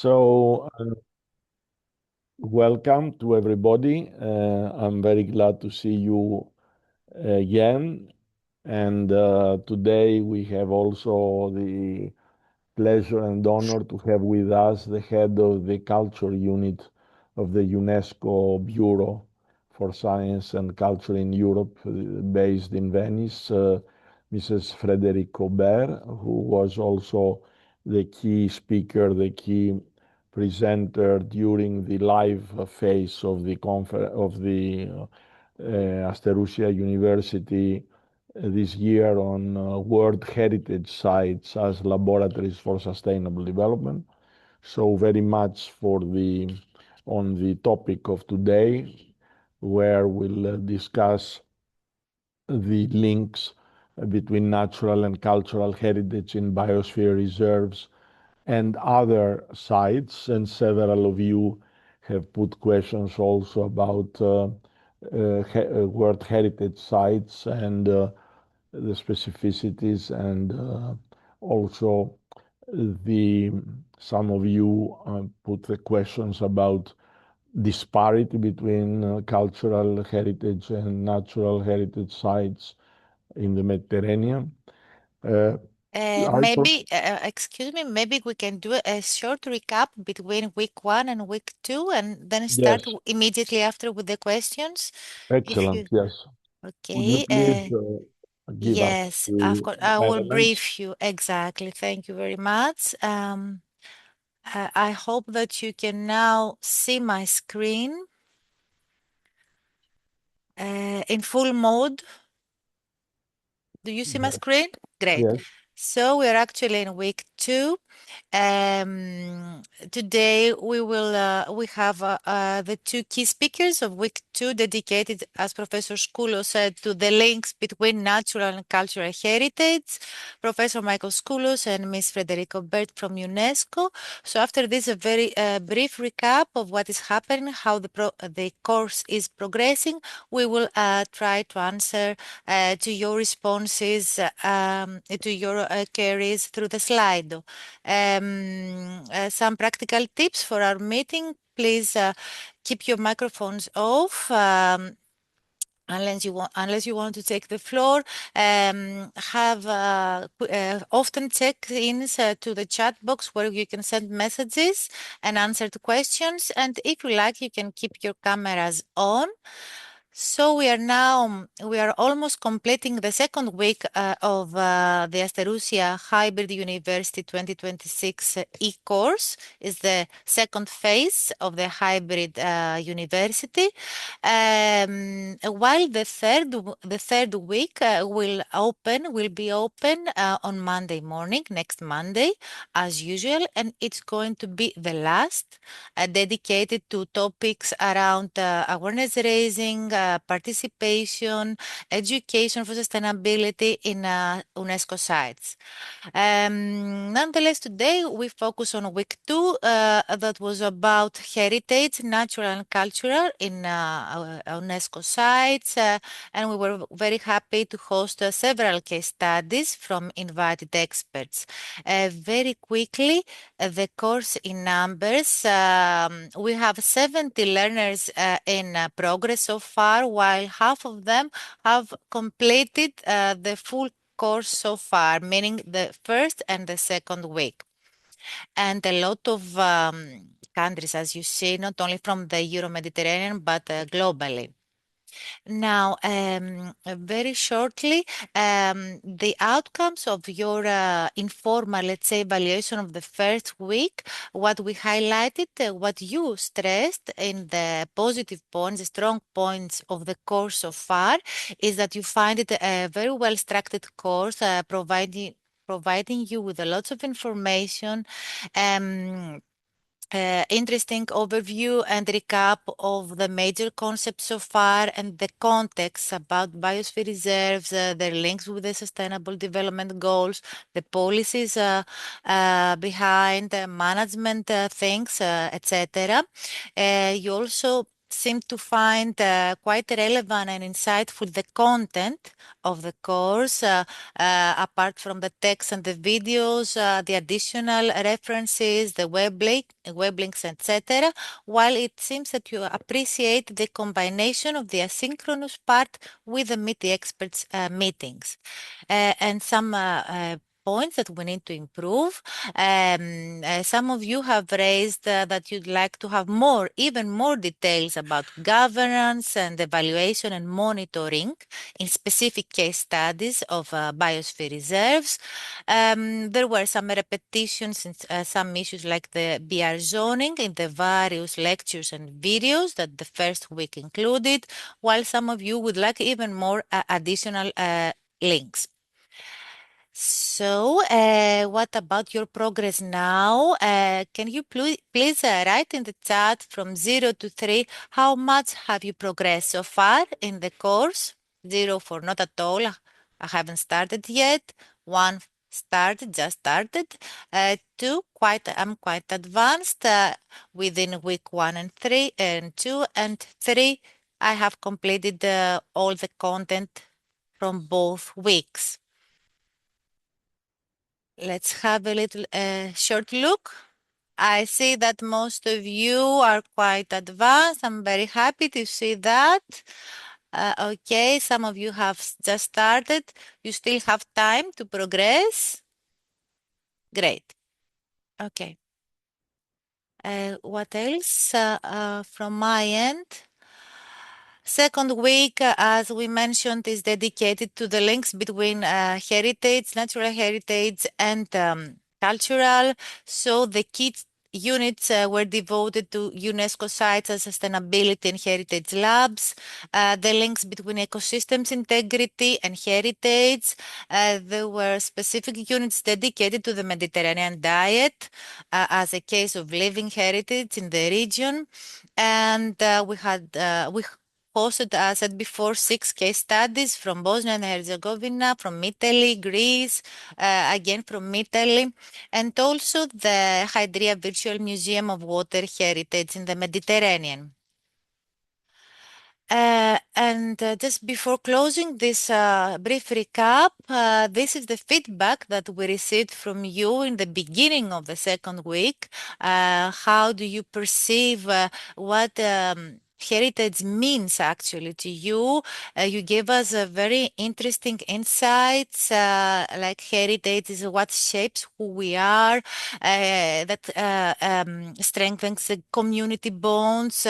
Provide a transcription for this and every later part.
So, welcome to everybody. I'm very glad to see you again. And today we have also the pleasure and honor to have with us the head of the culture unit of the UNESCO Bureau for Science and Culture in Europe, based in Venice, Mrs. Frédéric Aubert, who was also the key speaker, the key presenter during the live phase of the Asterousia University this year on World Heritage Sites as laboratories for sustainable development. So very much on the topic of today, where we'll discuss the links between natural and cultural heritage in biosphere reserves and other sites. And several of you have put questions also about World Heritage Sites and the specificities and also the some of you put the questions about disparity between cultural heritage and natural heritage sites in the Mediterranean. Uh, I thought, Excuse me, maybe we can do a short recap between week 1 and week 2 and then start yes, immediately after with the questions. If excellent, you, yes. Would you okay, please give us yes, of the course, I will elements? brief you exactly. Thank you very much. I hope that you can now see my screen in full mode. Do you see my Yes, screen? Great. yes, So we're actually in week 2. Um, Today we have the two key speakers of week 2 dedicated, as Professor Skoulos said, to the links between natural and cultural heritage. Professor Michael Skoulos and Ms. Frederico Bert from UNESCO. So after this, a very brief recap of what is happening, how the course is progressing. We will try to answer to your responses, to your queries through the slide. Some practical tips for our meeting. Please keep your microphones off. Unless you want to take the floor, have often check-ins to the chat box where you can send messages and answer to questions. And if you like, you can keep your cameras on. So we are almost completing the second week of the Asterousia Hybrid University 2026 e-course. Is the second phase of the hybrid university. While the third week will be open on Monday morning, next Monday, as usual, and it's going to be the last dedicated to topics around awareness raising, participation, education for sustainability in UNESCO sites. Nonetheless, today we focus on week 2 that was about heritage, natural and cultural in UNESCO sites. And we were very happy to host several case studies from invited experts. Very quickly, the course in numbers, we have 70 learners in progress so far, while half of them have completed the full course so far, meaning the first and the second week. And a lot of countries, as you see, not only from the Euro-Mediterranean, but globally. Now, very shortly, the outcomes of your informal, let's say, evaluation of the first week, what we highlighted, what you stressed in the positive points, the strong points of the course so far, is that you find it a very well structured course, providing you with a lots of information. Um, Interesting overview and recap of the major concepts so far and the context about biosphere reserves, their links with the Sustainable Development Goals, the policies behind management things, etc. You also seemed to find quite relevant and insightful the content of the course, apart from the text and the videos, the additional references, the web links, etc. While it seems that you appreciate the combination of the asynchronous part with the Meet the Experts meetings. And some points that we need to improve. Some of you have raised that you'd like to have even more details about governance and evaluation and monitoring in specific case studies of biosphere reserves. There were some repetitions in some issues like the BR zoning in the various lectures and videos that the first week included, while some of you would like even more additional links. So, what about your progress now? Can you please write in the chat from 0 to 3, how much have you progressed so far in the course? 0 for not at all, I haven't started yet. 1, just started. 2, I'm quite advanced within week 1 and 3, and 2 and 3, I have completed all the content from both weeks. Let's have a little short look. I see that most of you are quite advanced. I'm very happy to see that. Okay, some of you have just started. You still have time to progress. Great. Okay. What else from my end? Second week, as we mentioned, is dedicated to the links between heritage, natural heritage, and cultural. So the key units were devoted to UNESCO sites and sustainability and heritage labs, the links between ecosystems integrity and heritage. There were specific units dedicated to the Mediterranean diet as a case of living heritage in the region. And we hosted, as I said before, 6 case studies from Bosnia and Herzegovina, from Italy, Greece, again from Italy, and also the Hydria Virtual Museum of Water Heritage in the Mediterranean. And just before closing this brief recap, this is the feedback that we received from you in the beginning of the second week. How do you perceive what heritage means actually to you? You gave us a very interesting insights, like heritage is what shapes who we are, that strengthens the community bonds,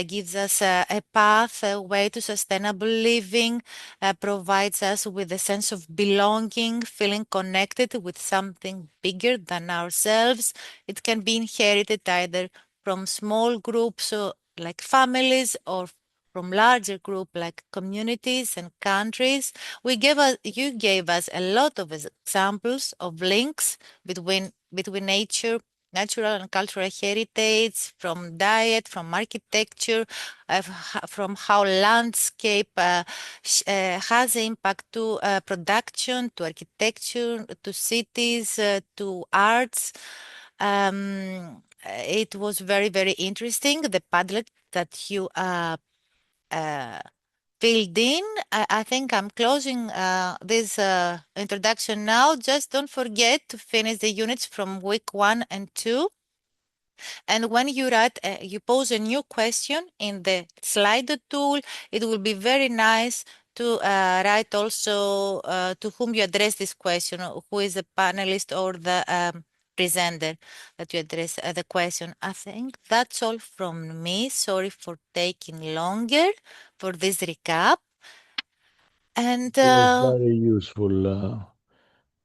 gives us a path, a way to sustainable living, provides us with a sense of belonging, feeling connected with something bigger than ourselves. It can be inherited either from small groups like families or from larger group like communities and countries. You gave us a lot of examples of links between natural and cultural heritage, from diet, from architecture, from how landscape has impact to production, to architecture, to cities, to arts. It was very, very interesting, the Padlet that you uh, filled in. I think I'm closing this introduction now. Just don't forget to finish the units from week 1 and 2. And when you write, you pose a new question in the Slido tool, it will be very nice to write also to whom you address this question, or who is the panelist or the presenter that you address the question. I think that's all from me. Sorry for taking longer for this recap. And It was very useful,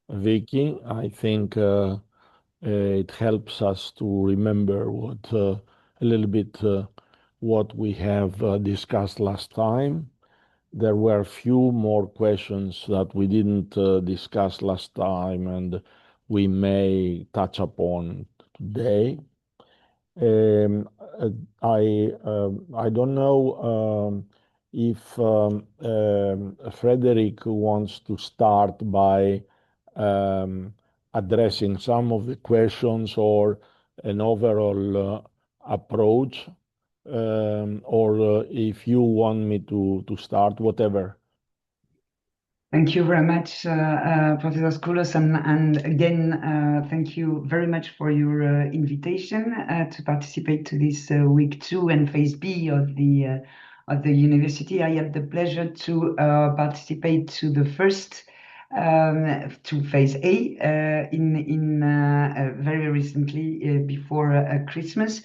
Vicky. I think it helps us to remember a little bit what we have discussed last time. There were few more questions that we didn't discuss last time, and we may touch upon today. Um, uh, I don't know if Frederick wants to start by addressing some of the questions or an overall approach or if you want me to start, whatever. Thank you very much, Professor Skoulos, and again, thank you very much for your invitation to participate to this week 2 and phase B of the university. I had the pleasure to participate to the first to phase A in very recently before Christmas.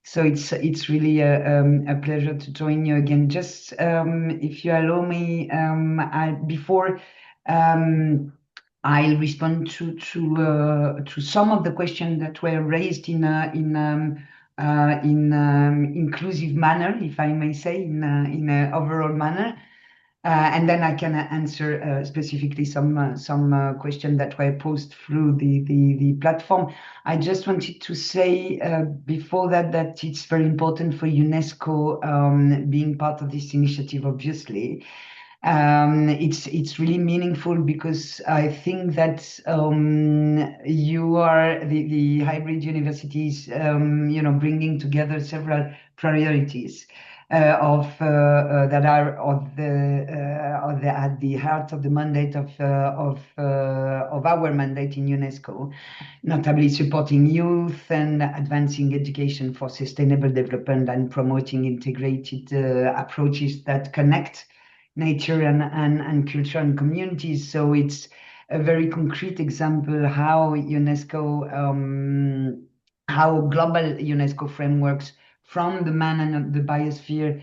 So it's really a pleasure to join you again. Just if you allow me, before I'll respond to some of the questions that were raised in inclusive manner, if I may say, in an overall manner. And then I can answer specifically some questions that were posed through the platform. I just wanted to say before that it's very important for UNESCO being part of this initiative, obviously. It's really meaningful because I think that you are the hybrid universities, bringing together several priorities that are at the heart of the mandate of our mandate in UNESCO, notably supporting youth and advancing education for sustainable development and promoting integrated approaches that connect nature and culture and communities. So it's a very concrete example how how global UNESCO frameworks from the Man and the Biosphere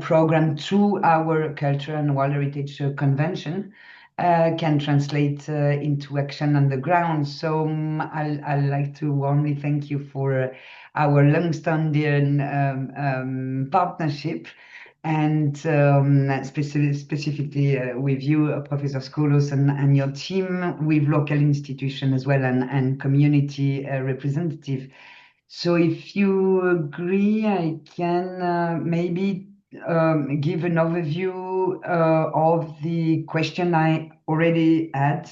program to our Culture and World Heritage Convention can translate into action on the ground. So I'd like to warmly thank you for our long-standing partnership, and specifically with you, Professor Skoulos, and your team, with local institutions as well, and community representative. So if you agree, I can maybe give an overview of the question I already had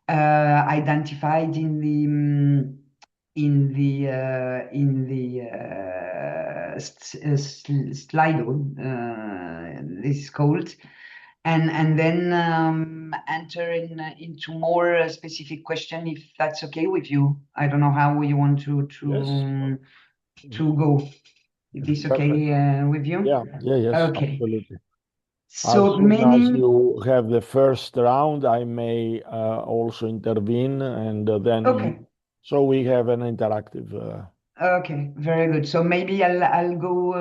identified in the Slido, this is called, and then enter into more specific question, if that's okay with you. I don't know how you want Yes. to go. Is this Perfect. okay with you? Yes, Okay. absolutely. As So soon as many. you have the first round, I may also intervene, and then Okay. so we have an interactive. Okay, very good. So maybe I'll go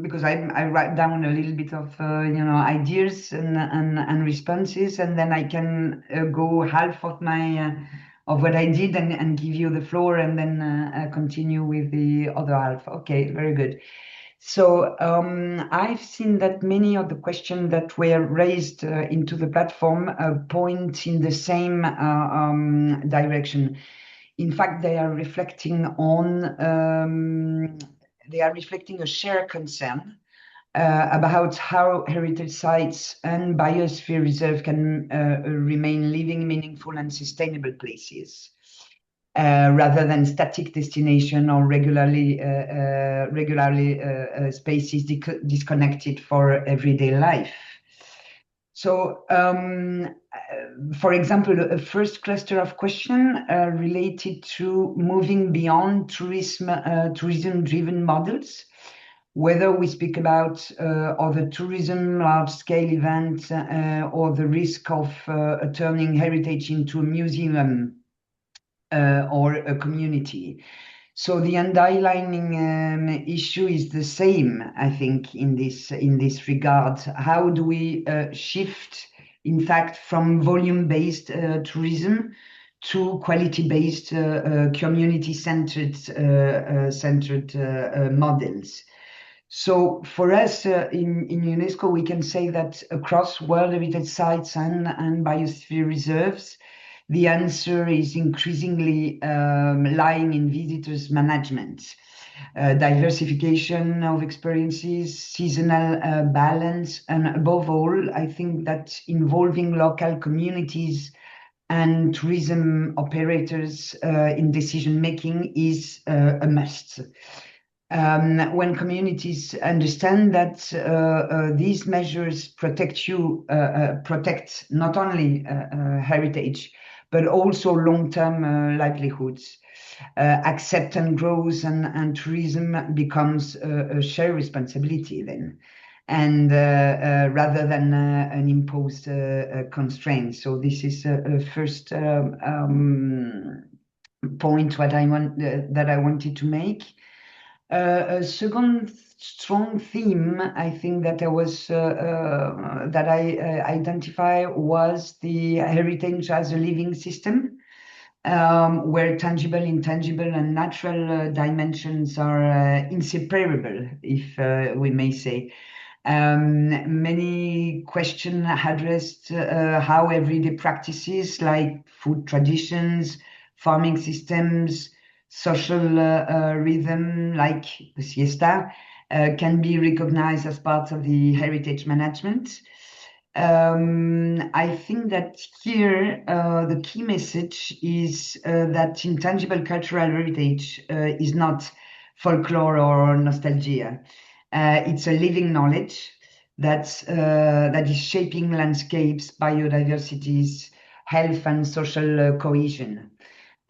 because I write down a little bit of ideas and responses, and then I can go half of my of what I did and give you the floor, and then continue with the other half. Okay, very good. So I've seen that many of the questions that were raised into the platform point in the same direction. In fact, they are reflecting a shared concern about how heritage sites and biosphere reserve can remain living, meaningful, and sustainable places, rather than static destination or regularly spaces disconnected for everyday life. So, for example, a first cluster of question related to moving beyond tourism-driven models, whether we speak about other tourism, large-scale events, or the risk of turning heritage into a museum or a community. So the underlying issue is the same, I think, in this regard. How do we shift, in fact, from volume-based tourism to quality-based, community-centered models? So for us in UNESCO, we can say that across World Heritage Sites and biosphere reserves, the answer is increasingly lying in visitors management, diversification of experiences, seasonal balance, and above all, I think that involving local communities and tourism operators in decision making is a must. When communities understand that these measures protect not only heritage, but also long-term livelihoods. Acceptance grows and tourism becomes a shared responsibility then, and rather than an imposed constraint. So this is a first point that I wanted to make. A second strong theme, I think that I identify was the heritage as a living system, where tangible, intangible, and natural dimensions are inseparable, if we may say. Many questions addressed how everyday practices like food traditions, farming systems, social rhythm like the siesta can be recognized as part of the heritage management. I think that here the key message is that intangible cultural heritage is not folklore or nostalgia. It's a living knowledge that is shaping landscapes, biodiversities, health, and social cohesion.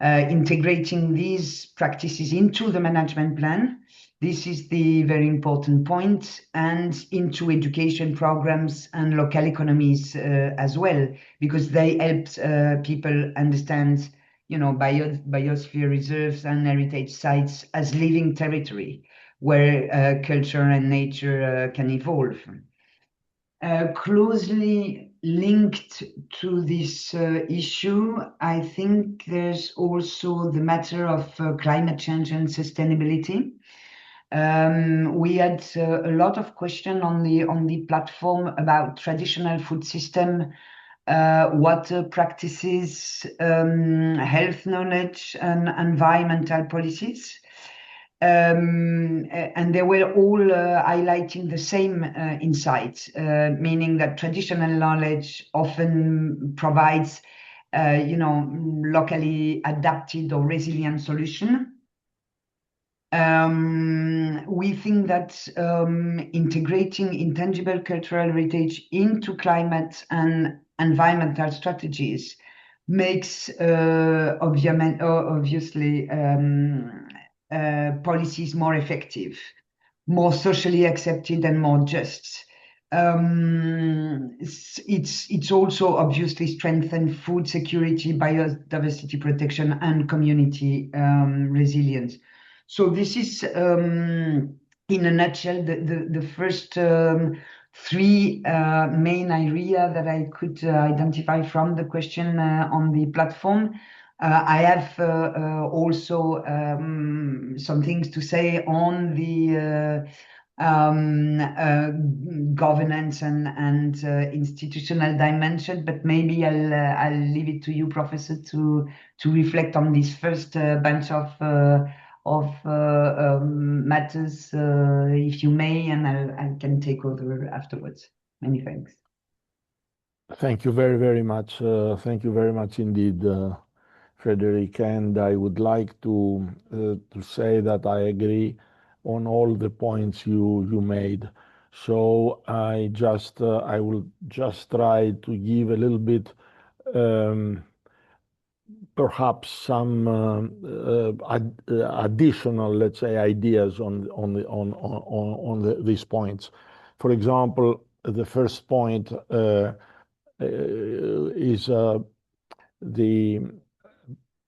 Integrating these practices into the management plan, this is the very important point, and into education programs and local economies as well, because they help people understand, biosphere reserves and heritage sites as living territory where culture and nature can evolve. Closely linked to this issue, I think there's also the matter of climate change and sustainability. We had a lot of questions on the platform about traditional food system, water practices, health knowledge, and environmental policies. And they were all highlighting the same insights, meaning that traditional knowledge often provides, locally adapted or resilient solution. We think that integrating intangible cultural heritage into climate and environmental strategies makes obviously policies more effective, more socially accepted, and more just. It's also obviously strengthened food security, biodiversity protection, and community resilience. So this is, in a nutshell, the first three main areas that I could identify from the question on the platform. I have also some things to say on the governance and institutional dimension, but maybe I'll leave it to you, Professor, to reflect on this first bunch of matters, if you may, and I can take over afterwards. Many thanks. Thank you very, very much. Thank you very much indeed, Frederick. And I would like to say that I agree on all the points you made. So I will just try to give a little bit, perhaps some additional, let's say, ideas on these points. For example, the first point is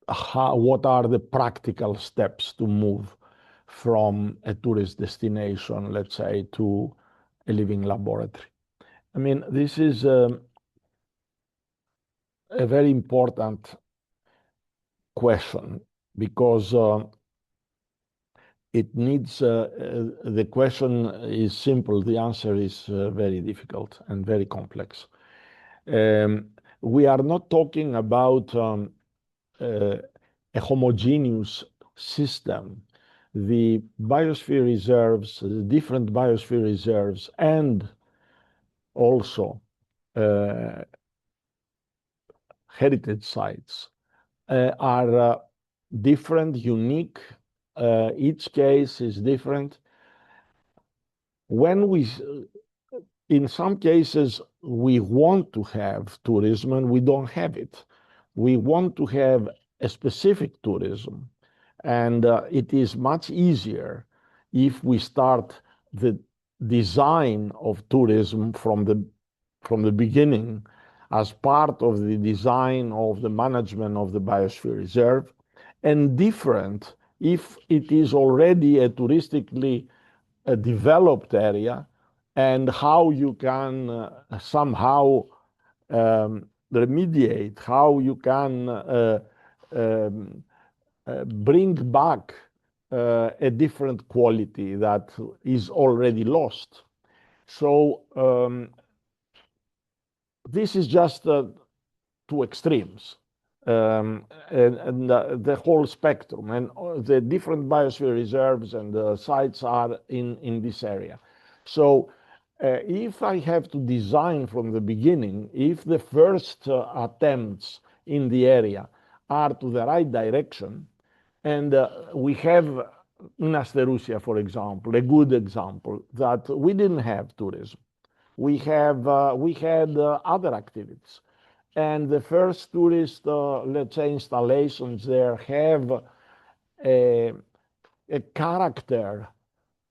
what are the practical steps to move from a tourist destination, let's say, to a living laboratory. I mean, this is a very important question because it needs, the question is simple, the answer is very difficult and very complex. We are not talking about a homogeneous system. The biosphere reserves, the different biosphere reserves, and also heritage sites are different, unique, Each case is different. When we, in some cases, we want to have tourism and we don't have it. We want to have a specific tourism, and it is much easier if we start the design of tourism from the beginning as part of the design of the management of the biosphere reserve, and different if it is already a touristically developed area, and how you can somehow remediate, how you can um, bring back a different quality that is already lost. So this is just two extremes, and the whole spectrum, and the different biosphere reserves and the sites are in this area. So if I have to design from the beginning, if the first attempts in the area are to the right direction, and we have in Asterousia, for example, a good example that we didn't have tourism. We had other activities, and the first tourist, let's say, installations there have a, a character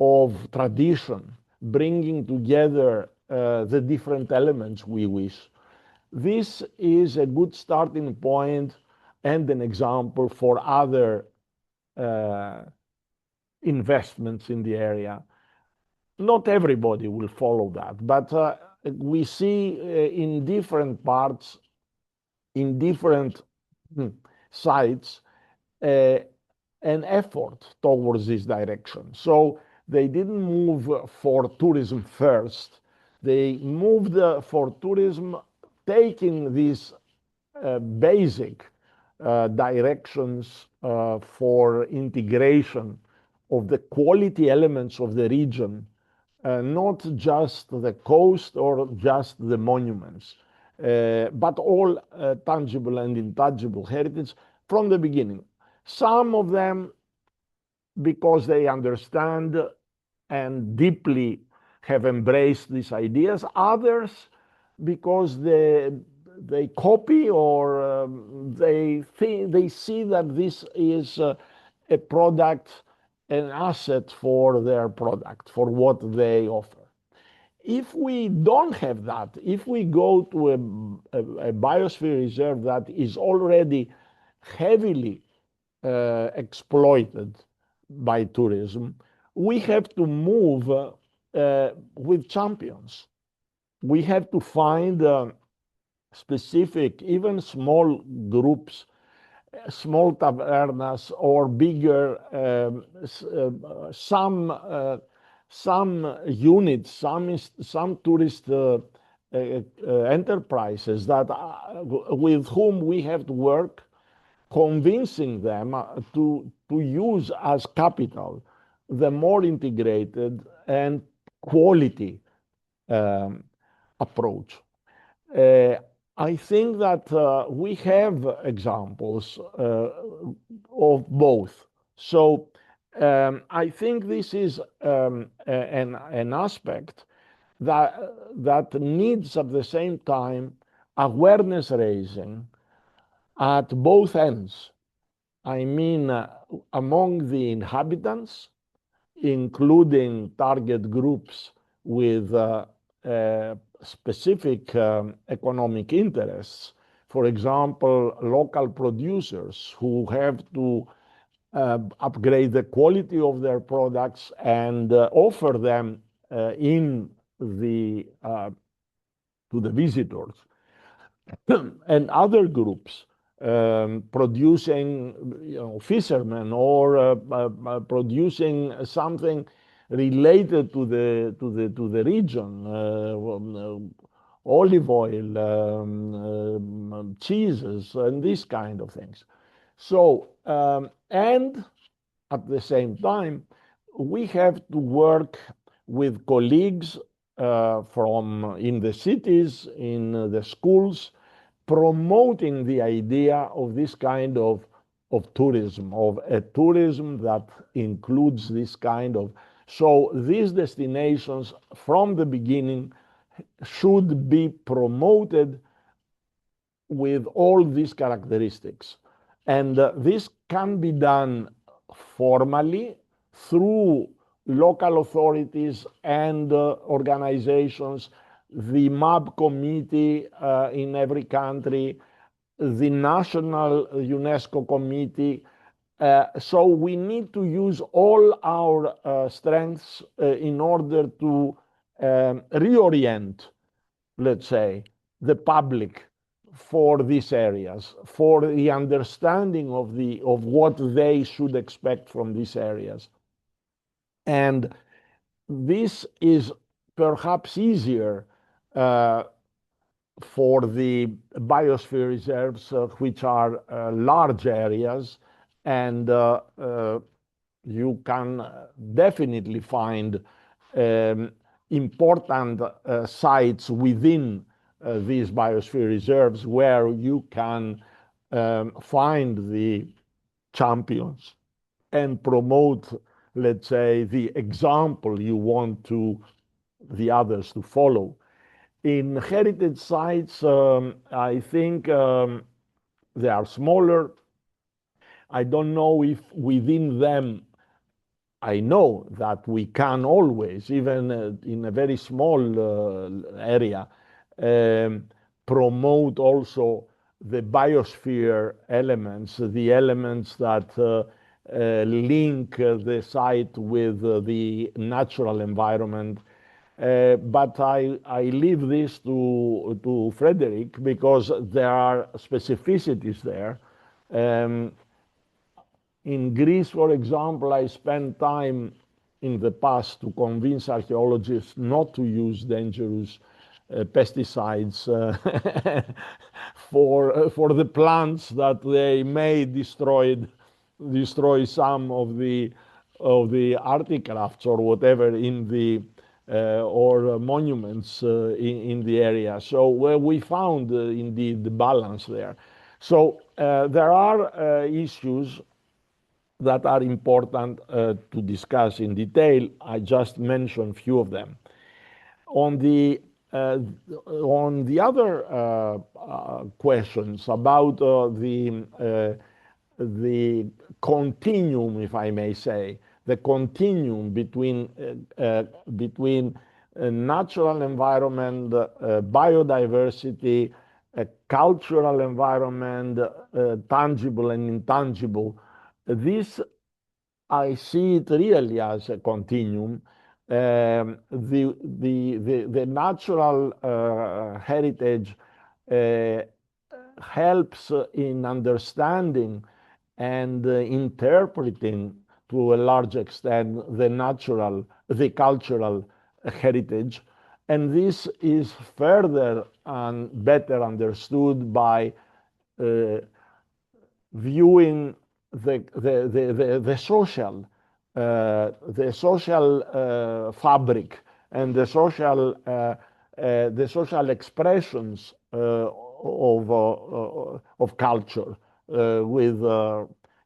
of tradition, bringing together the different elements we wish. This is a good starting point and an example for other uh, investments in the area. Not everybody will follow that, but we see in different parts, in different sites, uh, an effort towards this direction. So they didn't move for tourism first. They moved for tourism, taking these basic directions for integration of the quality elements of the region, not just the coast or just the monuments, but all tangible and intangible heritage from the beginning. Some of them because they understand and deeply have embraced these ideas, others because they copy or they see that this is a product, an asset for their product, for what they offer. If we don't have that, if we go to a biosphere reserve that is already heavily exploited by tourism, we have to move with champions. We have to find specific, even small groups, small tavernas or bigger, some units, some tourist enterprises that with whom we have to work, convincing them to use as capital the more integrated and quality um, approach. Uh, I think that we have examples of both. So I think this is an aspect that needs at the same time awareness raising at both ends. I mean, among the inhabitants, including target groups with specific economic interests. For example, local producers who have to upgrade the quality of their products and offer them in the to the visitors. And other groups producing, fishermen or producing something related to the region, olive oil, cheeses, and these kind of things. So, and at the same time, we have to work with colleagues from in the cities, in the schools, promoting the idea of this kind tourism, of a tourism that includes this kind of. So these destinations from the beginning should be promoted with all these characteristics. And this can be done formally through local authorities and organizations, the MAB committee in every country, the national UNESCO committee. So we need to use all our strengths in order to reorient, let's say, the public for these areas, for the understanding of what they should expect from these areas. And this is perhaps easier for the biosphere reserves, which are large areas, and you can definitely find important sites within these biosphere reserves where you can find the champions and promote, let's say, the example you want the others to follow. In heritage sites, I think they are smaller. I don't know if within them, I know that we can always, even in a very small area, um, promote also the biosphere elements, the elements that link the site with the natural environment. But I leave this to Frederick because there are specificities there. Um, in Greece, for example, I spent time in the past to convince archaeologists not to use dangerous pesticides for the plants that they may destroy some of the artifacts or whatever in the or monuments in the area. So where we found indeed the balance there. So there are issues that are important to discuss in detail. I just mentioned a few of them. On the uh, on the other questions about the continuum, if I may say, the continuum between natural environment, biodiversity, cultural environment, tangible and intangible. This I see it really as a continuum. The natural heritage uh, helps in understanding and interpreting to a large extent the cultural heritage. And this is further and better understood by uh, viewing the social fabric and the social expressions of culture with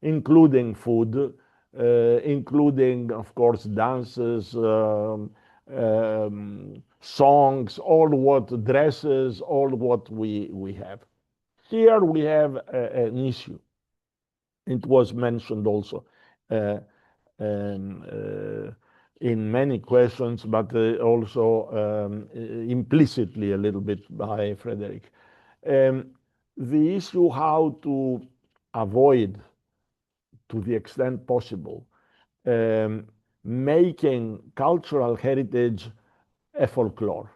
including food, including of course dances, songs, all what dresses, all what we have. Here we have an issue. It was mentioned also uh, um, uh, in many questions, but also implicitly a little bit by Frederick. Um, the issue how to avoid, to the extent possible, um, making cultural heritage a folklore.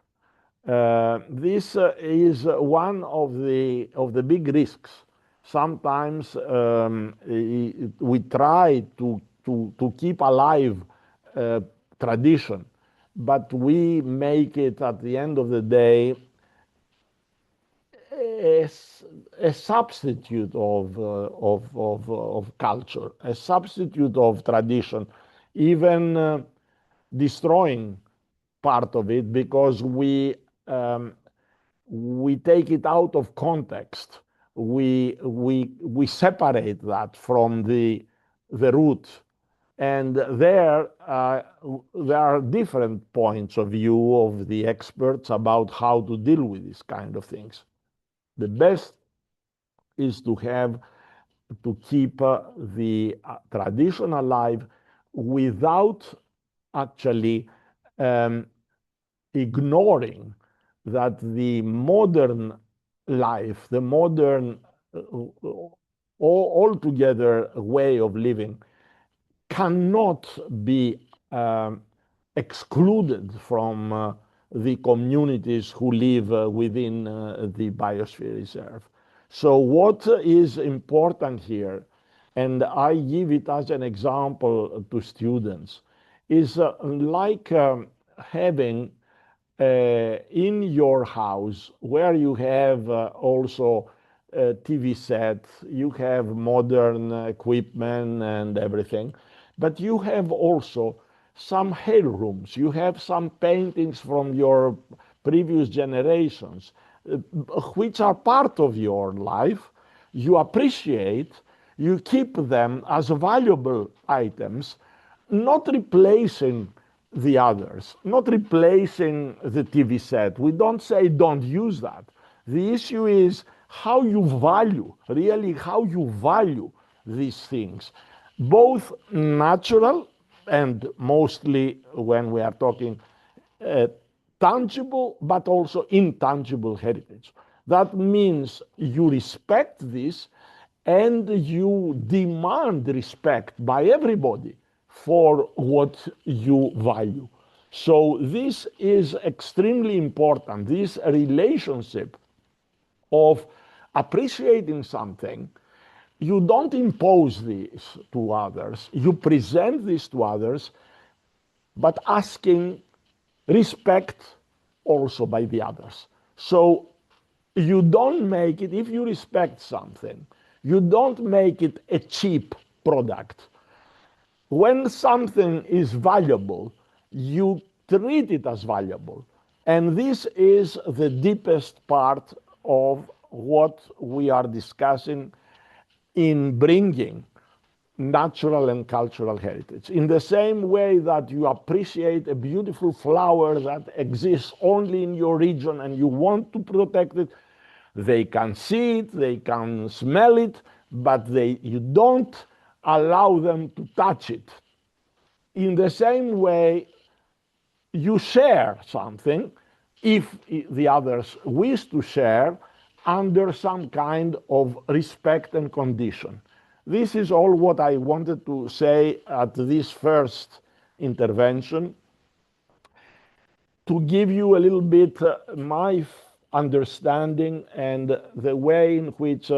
This is one of the big risks. Sometimes we try to keep alive tradition, but we make it at the end of the day a, a substitute of culture, a substitute of tradition, even destroying part of it because we take it out of context. we separate that from the root. And there are different points of view of the experts about how to deal with these kind of things. The best is to keep the tradition alive without actually um, ignoring that the modern life, the modern altogether way of living cannot be um, excluded from the communities who live within the biosphere reserve. So what is important here, and I give it as an example to students, is like having in your house where you have also a TV set, you have modern equipment and everything, but you have also some heirlooms, you have some paintings from your previous generations, which are part of your life. You appreciate, you keep them as valuable items, not replacing the others, not replacing the TV set. We don't say don't use that. The issue is how you value, really, how you value these things, both natural and mostly when we are talking uh, tangible but also intangible heritage. That means you respect this and you demand respect by everybody for what you value. So this is extremely important. This relationship of appreciating something, you don't impose this to others. You present this to others, but asking respect also by the others. So you don't make it, if you respect something, you don't make it a cheap product. When something is valuable, you treat it as valuable. And this is the deepest part of what we are discussing in bringing natural and cultural heritage. In the same way that you appreciate a beautiful flower that exists only in your region and you want to protect it, they can see it, they can smell it, but you don't allow them to touch it. In the same way, you share something if the others wish to share under some kind of respect and condition. This is all what I wanted to say at this first intervention to give you a little bit my understanding and the way in which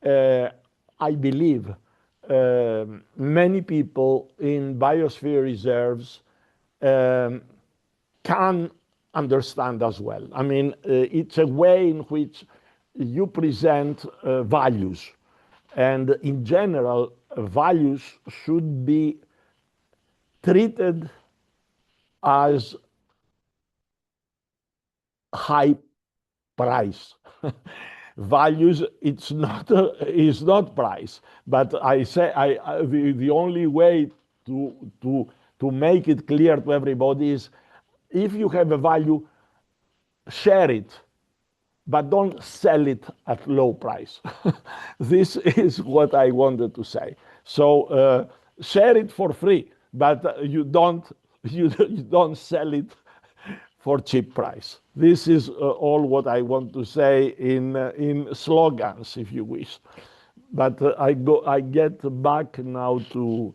I believe many people in biosphere reserves um, can understand as well. I mean, it's a way in which you present values. And in general, values should be treated as high price. Values, it's not price, but I say the only way to to to make it clear to everybody is if you have a value, share it, but don't sell it at low price. This is what I wanted to say. So share it for free, but you don't sell it for cheap price. This is all what I want to say in slogans, if you wish. But I get back now to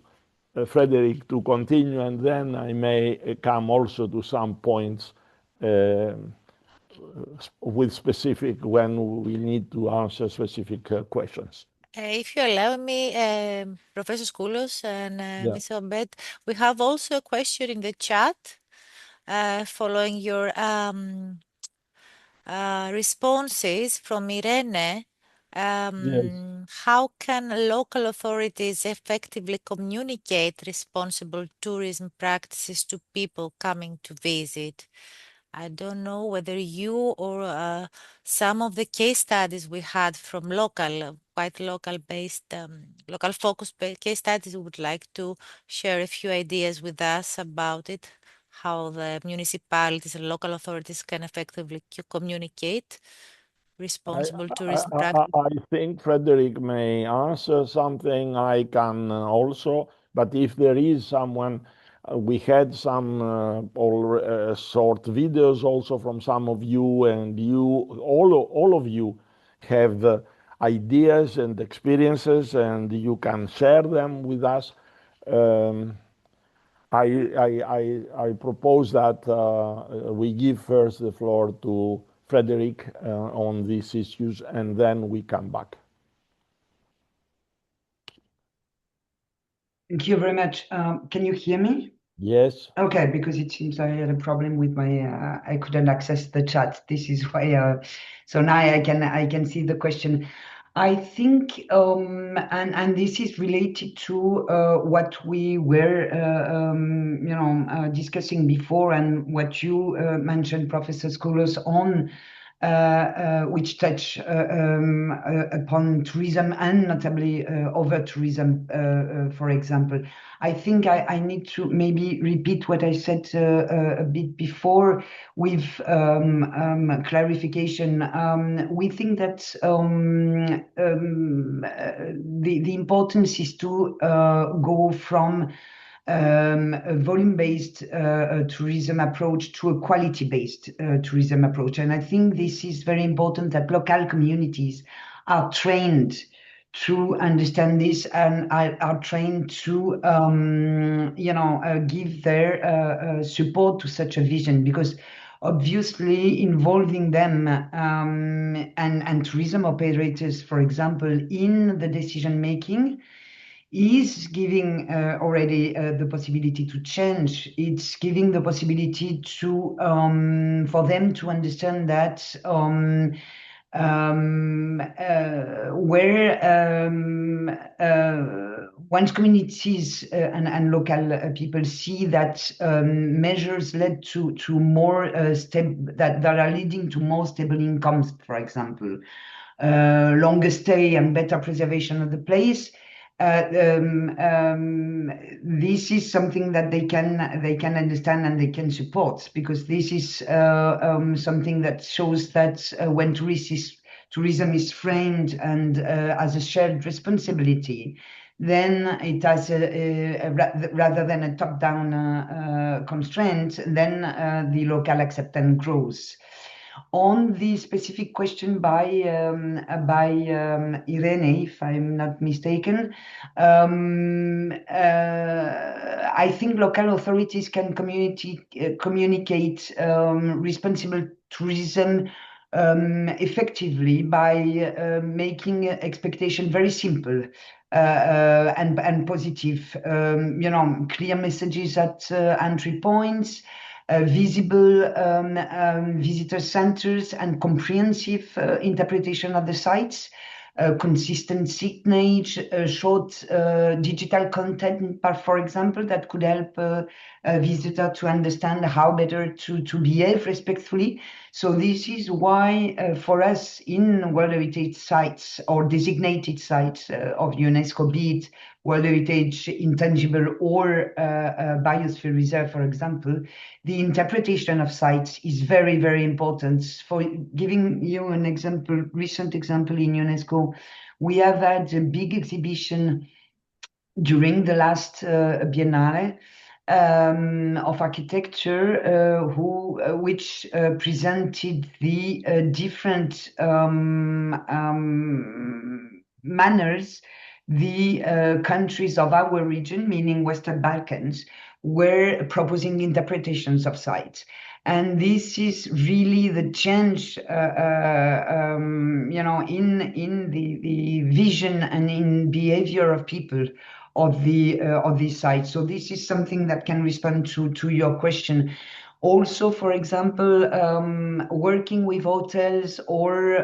Frederick to continue, and then I may come also to some points uh, with specific when we need to answer specific questions. If you allow me, Professor Skoulos and Yeah. Mr. Obed, we have also a question in the chat following your responses from Irene. Yes. How can local authorities effectively communicate responsible tourism practices to people coming to visit? I don't know whether you or some of the case studies we had from quite local based, local focus case studies would like to share a few ideas with us about it, how the municipalities and local authorities can effectively communicate I, responsible tourism practice. I think Frederick may answer something. I can also, but if there is someone, we had some short videos also from some of you, and all of you have ideas and experiences, and you can share them with us. Um, I propose that we give first the floor to Frederick on these issues, and then we come back. Thank you very much. Can you hear me? Yes. Okay, because it seems I had a problem with my I couldn't access the chat. This is why. So now I can see the question. I think, and this is related to what we were, discussing before, and what you mentioned, Professor Skoulos, on which touch upon tourism and notably over tourism, for example. I think I need to maybe repeat what I said a bit before with clarification. We think that the importance is to go from a volume-based tourism approach to a quality-based tourism approach. And I think this is very important that local communities are trained to understand this and are trained to, give their support to such a vision, because obviously involving them and tourism operators, for example, in the decision making is giving already the possibility to change. It's giving the possibility to for them to understand that where once communities and local people see that measures led to more that are leading to more stable incomes, for example, longer stay and better preservation of the place. This is something that they can understand and they can support, because this is something that shows that when tourism is framed and as a shared responsibility, then it has rather than a top-down constraint, then the local acceptance grows. On the specific question by Irene, if I'm not mistaken, I think local authorities can communicate responsible tourism effectively by making expectation very simple and positive. Clear messages at entry points, visible visitor centers, and comprehensive interpretation of the sites, consistent signage, short digital content, for example, that could help a visitor to understand how better to behave respectfully. So this is why for us in World Heritage sites or designated sites of UNESCO, be it World Heritage Intangible or Biosphere Reserve, for example, the interpretation of sites is very, very important. For giving you an example, recent example in UNESCO, we have had a big exhibition during the last Biennale of architecture, which presented the different manners the countries of our region, meaning Western Balkans, were proposing interpretations of sites. And this is really the change, in the vision and in behavior of people of these sites. So this is something that can respond to your question. Also, for example, working with hotels or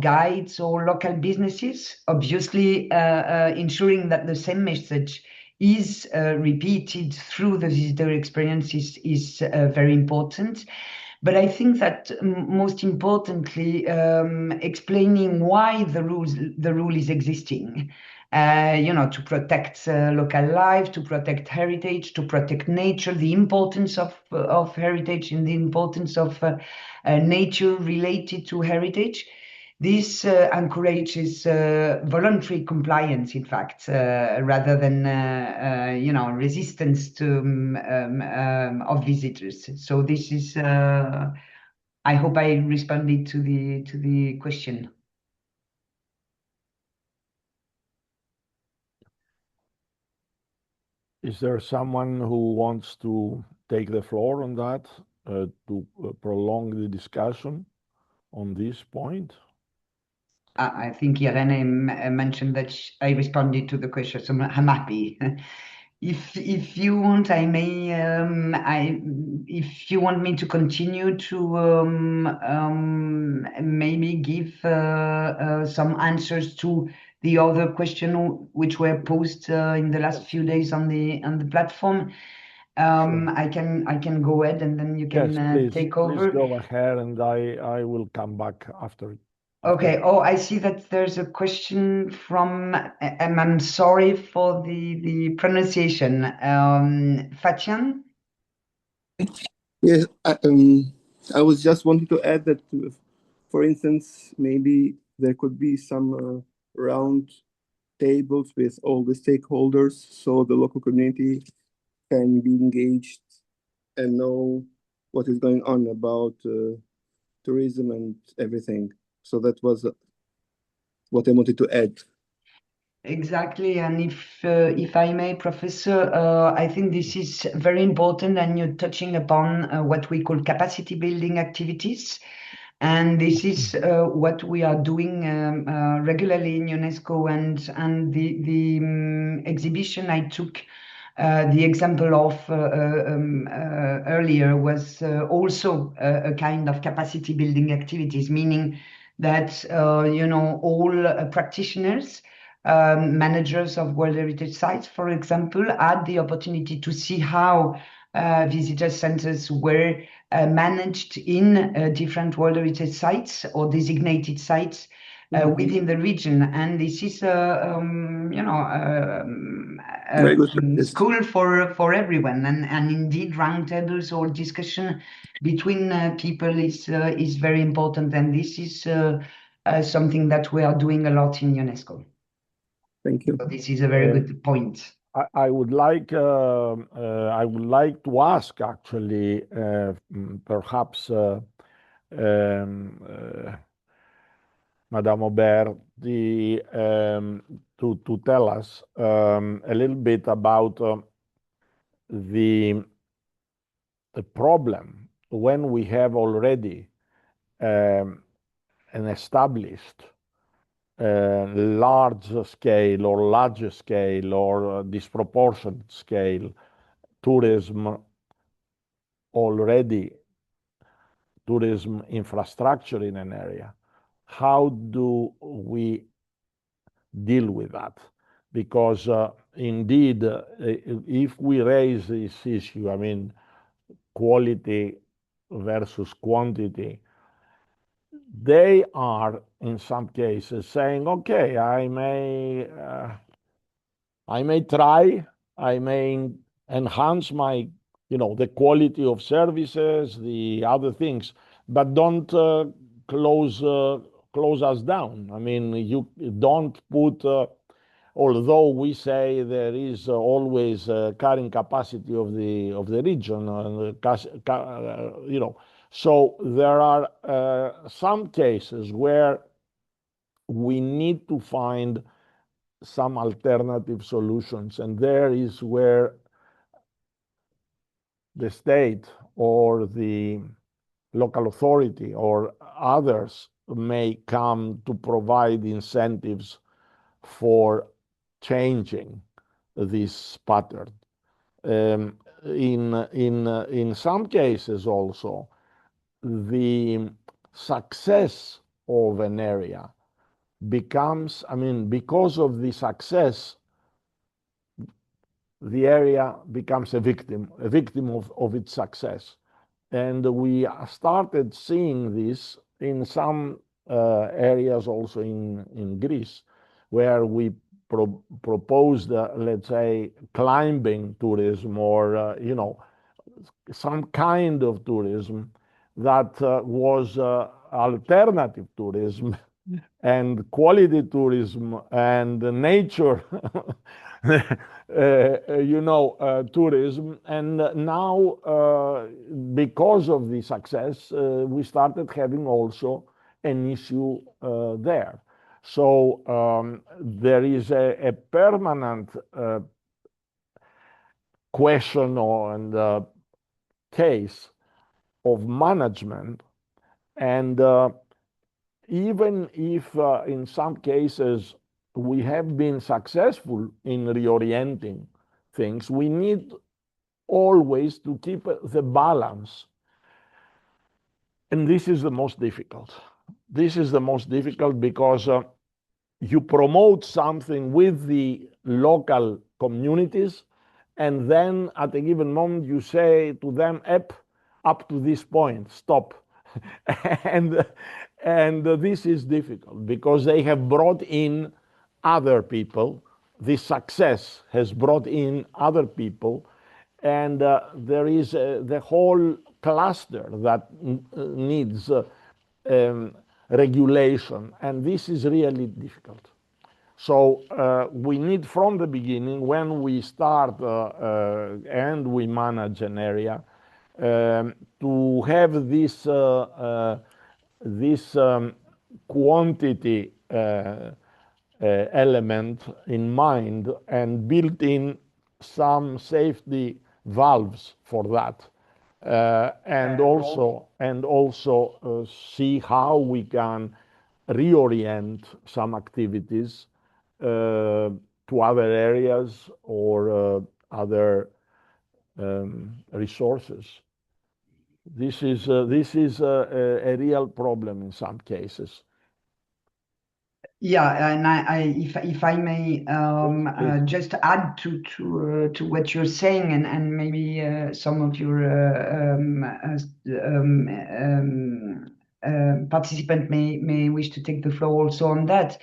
guides or local businesses, obviously ensuring that the same message is repeated through the visitor experiences is very important. But I think that most importantly, explaining why the rule is existing. To protect local life, to protect heritage, to protect nature, the importance of heritage and the importance of nature related to heritage. This encourages voluntary compliance, in fact, rather than resistance to of visitors. So this is. I hope I responded to the question. Is there someone who wants to take the floor on that to prolong the discussion on this point? I think Irene mentioned that I responded to the question, so I'm happy. If you want, I may. If you want me to continue to maybe give some answers to the other question which were posed in the last few days on the platform, Sure. I can go ahead and then you can Yes, take please over. go ahead, and I will come back after. Okay. Oh, I see that there's a question from, and I'm sorry for the pronunciation. Fatian? Yes, I was just wanting to add that, for instance, maybe there could be some round tables with all the stakeholders so the local community can be engaged and know what is going on about tourism and everything. So that was what I wanted to add. Exactly. And if I may, Professor, I think this is very important, and you're touching upon what we call capacity building activities. And this is what we are doing regularly in UNESCO, and the exhibition I took the example of earlier was also a kind of capacity building activities, meaning that all practitioners, managers of World Heritage Sites, for example, had the opportunity to see how visitor centers were managed in different World Heritage Sites or designated sites within the region. And this is Very good practice. school for everyone, and indeed roundtables or discussion between people is very important, and this is something that we are doing a lot in UNESCO. Thank you. So this is a very good point. I would like to ask actually, perhaps Madame Aubert, to tell us a little bit about the problem when we have already an established large scale or larger scale or disproportionate scale tourism already, tourism infrastructure in an area. How do we deal with that? Because indeed, if we raise this issue, I mean, quality versus quantity, they are in some cases saying, okay, I may try, I may enhance my, the quality of services, the other things, but don't close us down. I mean, you don't put, although we say there is always carrying capacity of the region, so there are some cases where we need to find some alternative solutions, and there is where the state or the local authority or others may come to provide incentives for changing this pattern. In some cases also, the success of an area becomes, I mean, because of the success, the area becomes a victim of its success. And we started seeing this in some areas also in Greece, where we proposed, let's say, climbing tourism or, some kind of tourism that was alternative tourism and quality tourism and nature tourism. And now, because of the success, we started having also an issue there. So there is a permanent question on the case of management. And even if in some cases we have been successful in reorienting things, we need always to keep the balance. And this is the most difficult. This is the most difficult because you promote something with the local communities, and then at a given moment you say to them, up to this point, stop. and this is difficult because they have brought in other people. This success has brought in other people, and there is the whole cluster that needs regulation, and this is really difficult. So we need from the beginning, when we start and we manage an area, to have this quantity element in mind and built in some safety valves for that. And also see how we can reorient some activities to other areas or other resources. This is a real problem in some cases. Yeah, and if I may just add to what you're saying, and maybe some of your participants may wish to take the floor also on that.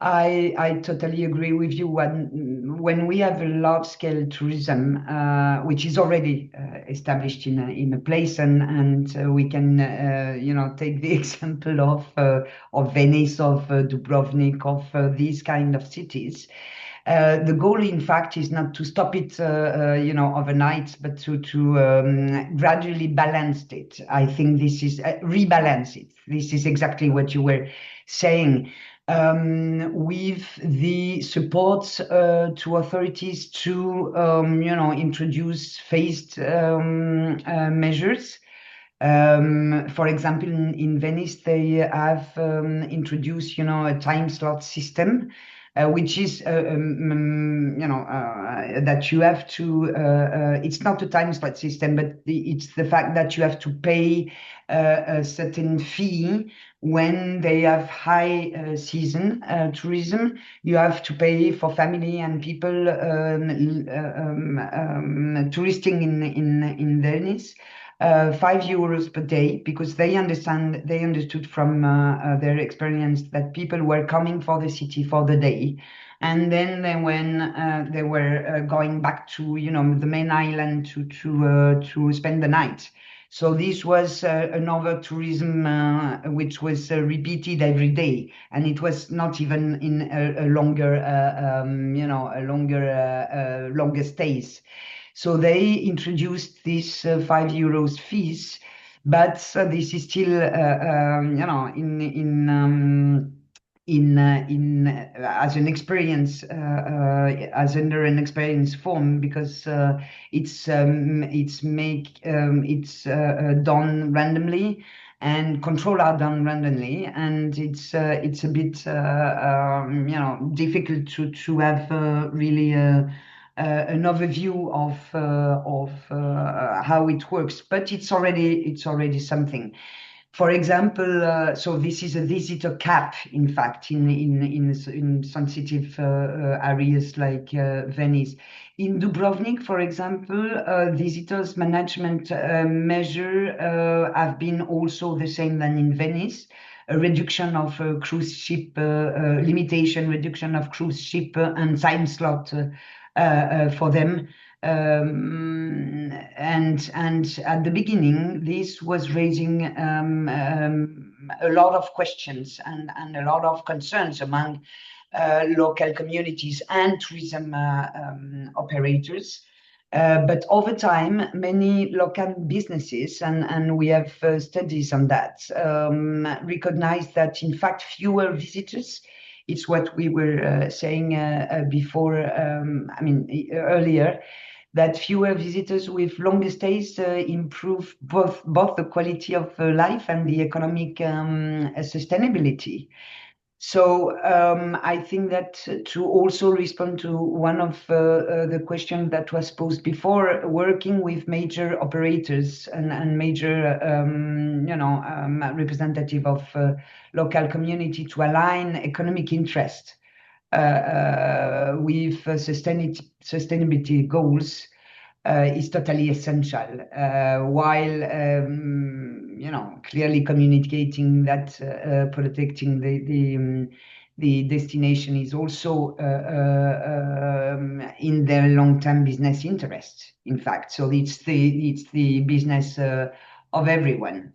I totally agree with you. When we have a large-scale tourism, which is already established in a place, and we can take the example of Venice, of Dubrovnik, of these kind of cities. The goal, in fact, is not to stop it, overnight, but to gradually balance it. I think this is rebalance it. This is exactly what you were saying. With the support to authorities to introduce phased measures. For example, in Venice, they have introduced, a time slot system, which is, that you have to. It's not a time slot system, but it's the fact that you have to pay a certain fee when they have high season tourism. You have to pay for family and people touristing in Venice. €5 per day, because they understood from their experience that people were coming for the city for the day, and then when they were going back to the main island to spend the night. So this was another tourism which was repeated every day, and it was not even in a longer stays. So they introduced this €5 fees, but this is still, as an experience, as under an experience form, because it's done randomly, and control are done randomly, and it's a bit difficult to have really an overview of how it works, but it's already something. For example, so this is a visitor cap, in fact, in sensitive areas like Venice. In Dubrovnik, for example, visitors management measure have been also the same than in Venice. A reduction of cruise ship limitation, reduction of cruise ship and time slot for them. And at the beginning, this was raising a lot of questions and a lot of concerns among local communities and tourism operators. But over time, many local businesses, and we have studies on that, recognize that in fact fewer visitors. It's what we were saying before, earlier, that fewer visitors with longer stays improve both the quality of life and the economic sustainability. So I think that to also respond to one of the questions that was posed before, working with major operators and major, representative of local community to align economic interest with sustainability goals is totally essential, while clearly communicating that protecting the destination is also in their long-term business interest. In fact, so it's the business of everyone.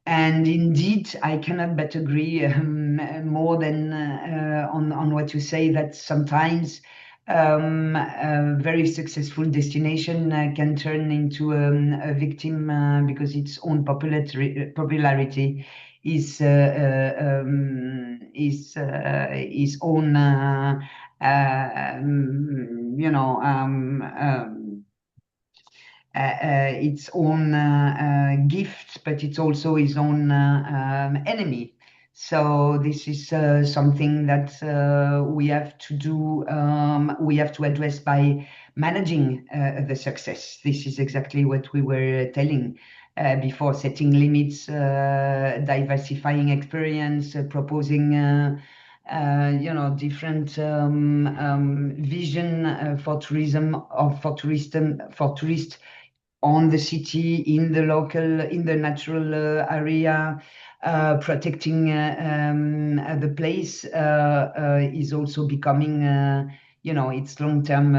And indeed, I cannot but agree more than on what you say, that sometimes a very successful destination can turn into a victim because its own popularity is own its own gift, but it's also its own enemy. So this is something that we have to do. We have to address by managing the success. This is exactly what we were telling before: setting limits, diversifying experience, proposing. Different vision for tourism, or for tourists on the city, in the local, in the natural area. Protecting the place is also becoming, its long-term,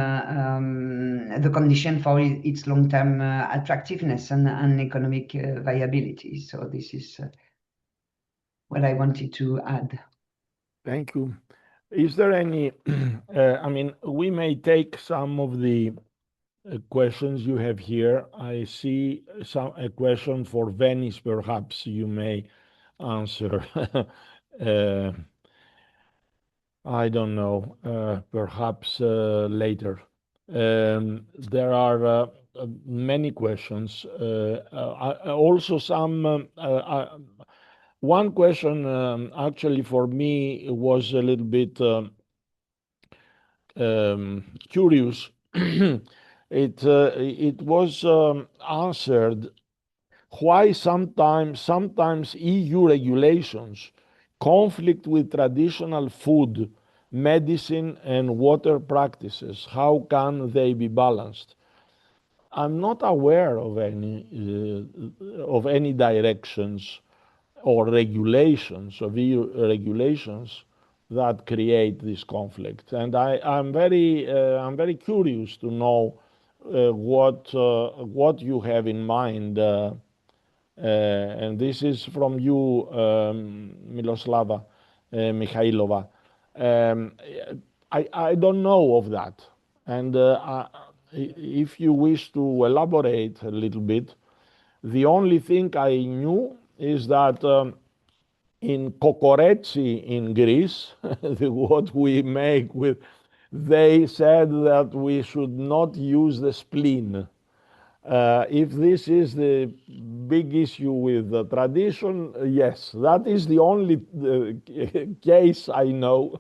the condition for its long-term attractiveness and economic viability. So this is what I wanted to add. Thank you. Is there any, we may take some of the questions you have here. I see a question for Venice, perhaps you may answer. uh, I don't know, perhaps later. There are many questions. Also, one question actually for me was a little bit curious. It was answered why sometimes EU regulations conflict with traditional food, medicine, and water practices. How can they be balanced? I'm not aware of any directions or regulations of EU regulations that create this conflict, and I'm very curious to know what you have in mind. And this is from you, Miloslava Mikhailova. Um, I don't know of that. And if you wish to elaborate a little bit, the only thing I knew is that in kokoretsi in Greece, what we make with, they said that we should not use the spleen. If this is the big issue with the tradition, yes, that is the only case I know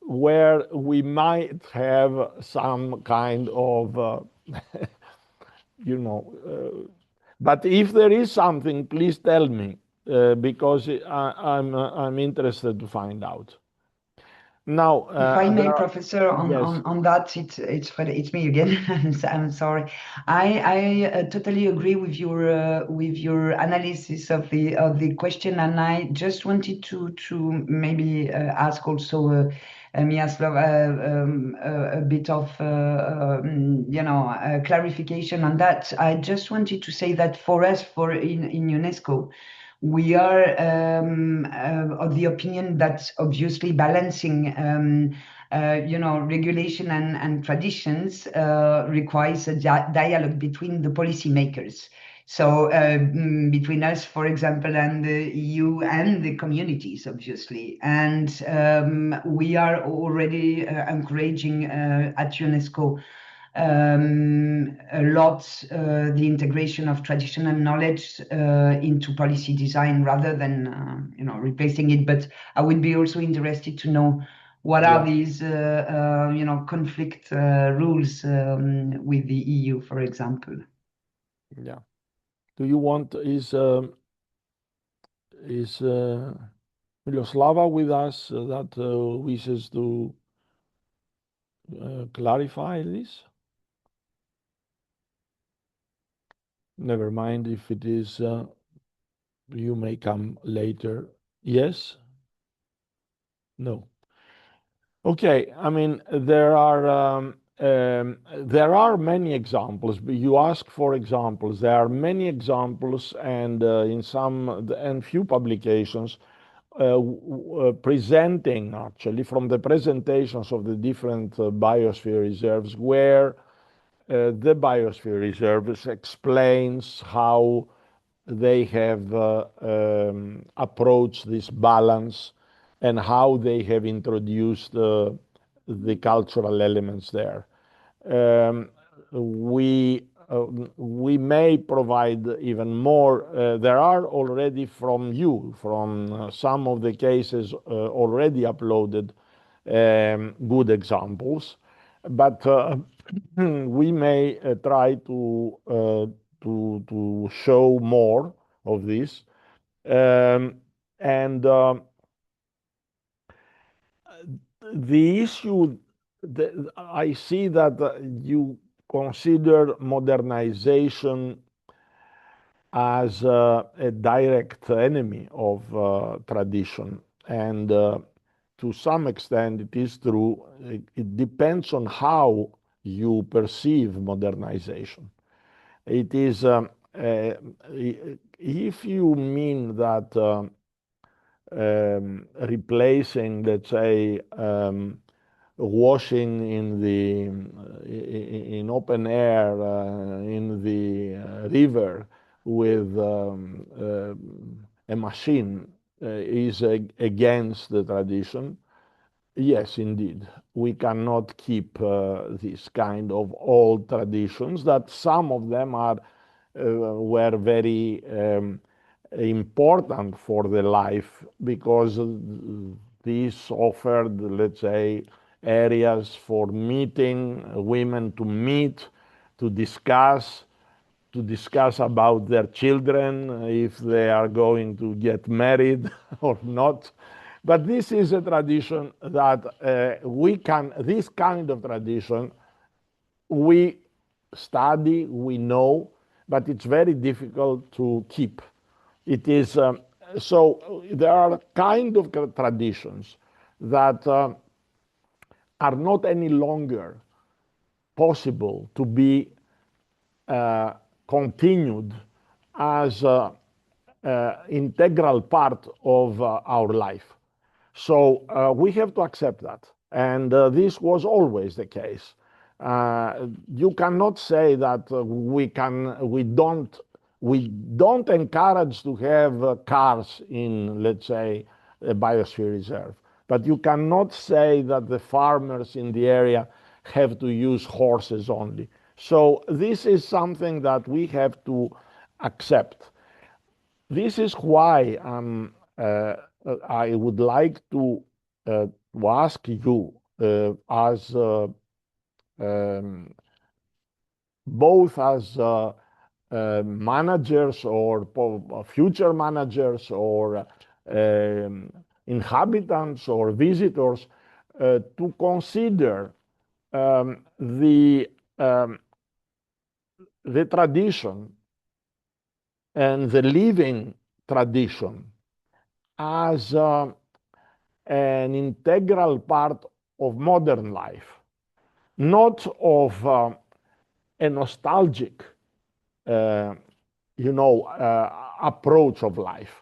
where we might have some kind of, you know. But if there is something, please tell me. because I'm interested to find out. Now, if I may, there are, Professor, yes, on that, it's me again. I'm sorry. I totally agree with your analysis of the question, and I just wanted to maybe ask also Miaslav a bit of clarification on that. I just wanted to say that for us, in UNESCO, we are of the opinion that obviously balancing regulation and traditions requires a dialogue between the policymakers. So between us, for example, and the EU and the communities, obviously. And we are already encouraging at UNESCO a lot the integration of traditional knowledge into policy design rather than replacing it. But I would be also interested to know what are these conflict rules with the EU, for example. yeah. Do you want is Miloslava with us that wishes to clarify this? Never mind if it is, you may come later. Yes? No. Okay, I mean, there are many examples. But you ask for examples. There are many examples, and in some and few publications presenting actually from the presentations of the different biosphere reserves where the biosphere reserves explains how they have approached this balance and how they have introduced the cultural elements there. Um, we we may provide even more. There are already from some of the cases already uploaded good examples, but we may try to show more of this. And the issue, I see that you consider modernization as a direct enemy of tradition. And to some extent, it is true. It depends on how you perceive modernization. It is, if you mean that replacing, let's say, washing in the in open air in the river with a machine is against the tradition. Yes, indeed. We cannot keep this kind of old traditions that some of them are were very important for the life because this offered, let's say, areas for meeting, women to meet, to discuss, to discuss about their children, if they are going to get married or not. But this is a tradition that we can, this kind of tradition, we study, we know, but it's very difficult to keep. It is, so there are kind of traditions that are not any longer possible to be continued as integral part of our life. So we have to accept that. And this was always the case. You cannot say that we don't encourage to have cars in, let's say, a biosphere reserve. But you cannot say that the farmers in the area have to use horses only. So this is something that we have to accept. This is why I would like to ask you as both as managers or future managers or inhabitants or visitors to consider um, the tradition and the living tradition as an integral part of modern life, not of a nostalgic, uh, approach of life.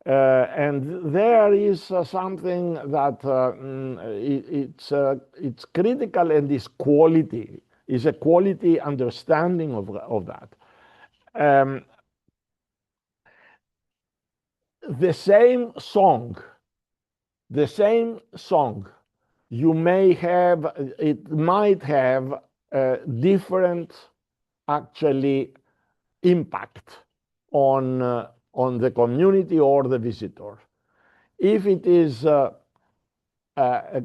And there is something that it's critical, and is quality, is a quality understanding of that. Um, the same song, the same song, you may have, it might have different actually impact on the community or the visitor. If it is a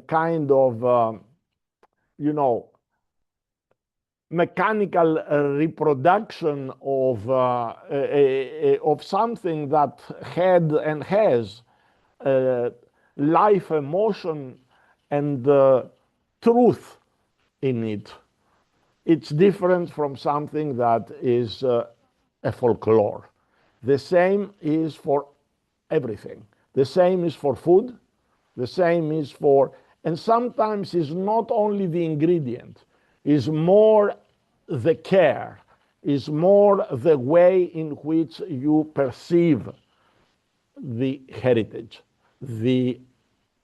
kind of you know mechanical reproduction of something that had and has life, emotion, and truth in it, it's different from something that is a folklore. The same is for everything. The same is for food. The same is for, and sometimes it's not only the ingredient, it's more the care, is more the way in which you perceive the heritage, the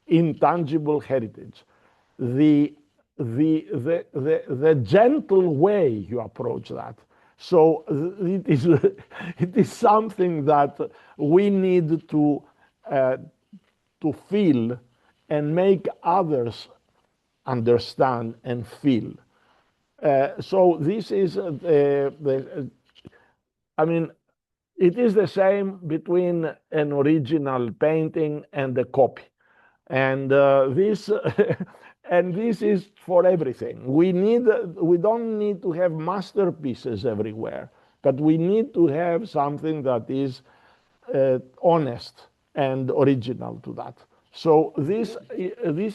intangible heritage, the gentle way you approach that. So it is it is something that we need to feel and make others understand and feel. So this is I mean, it is the same between an original painting and a copy, and this and this is for everything. We don't need to have masterpieces everywhere, but we need to have something that is honest and original to that. So this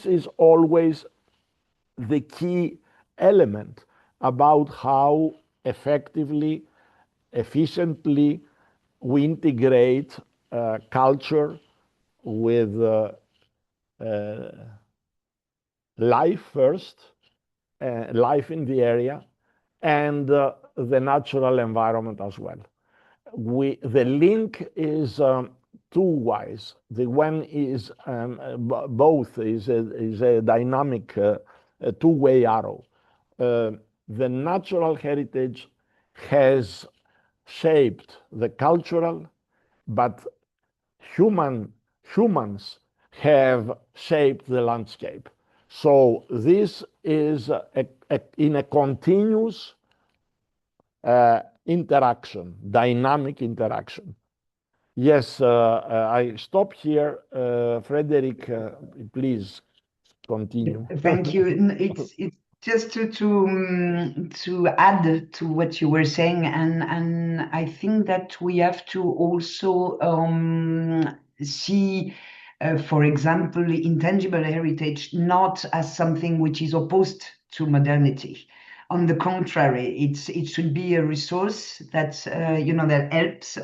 is always the key element about how effectively, efficiently we integrate culture with uh, life first, life in the area, and the natural environment as well. The link is two ways. The one is both is a dynamic a two-way arrow. The natural heritage has shaped the cultural, but humans have shaped the landscape. So this is in a continuous interaction, dynamic interaction. Yes, I stop here. Frederick, please continue. Thank you. It's just to add to what you were saying, and I think that we have to also see, for example, intangible heritage not as something which is opposed to modernity. On the contrary, it should be a resource that that helps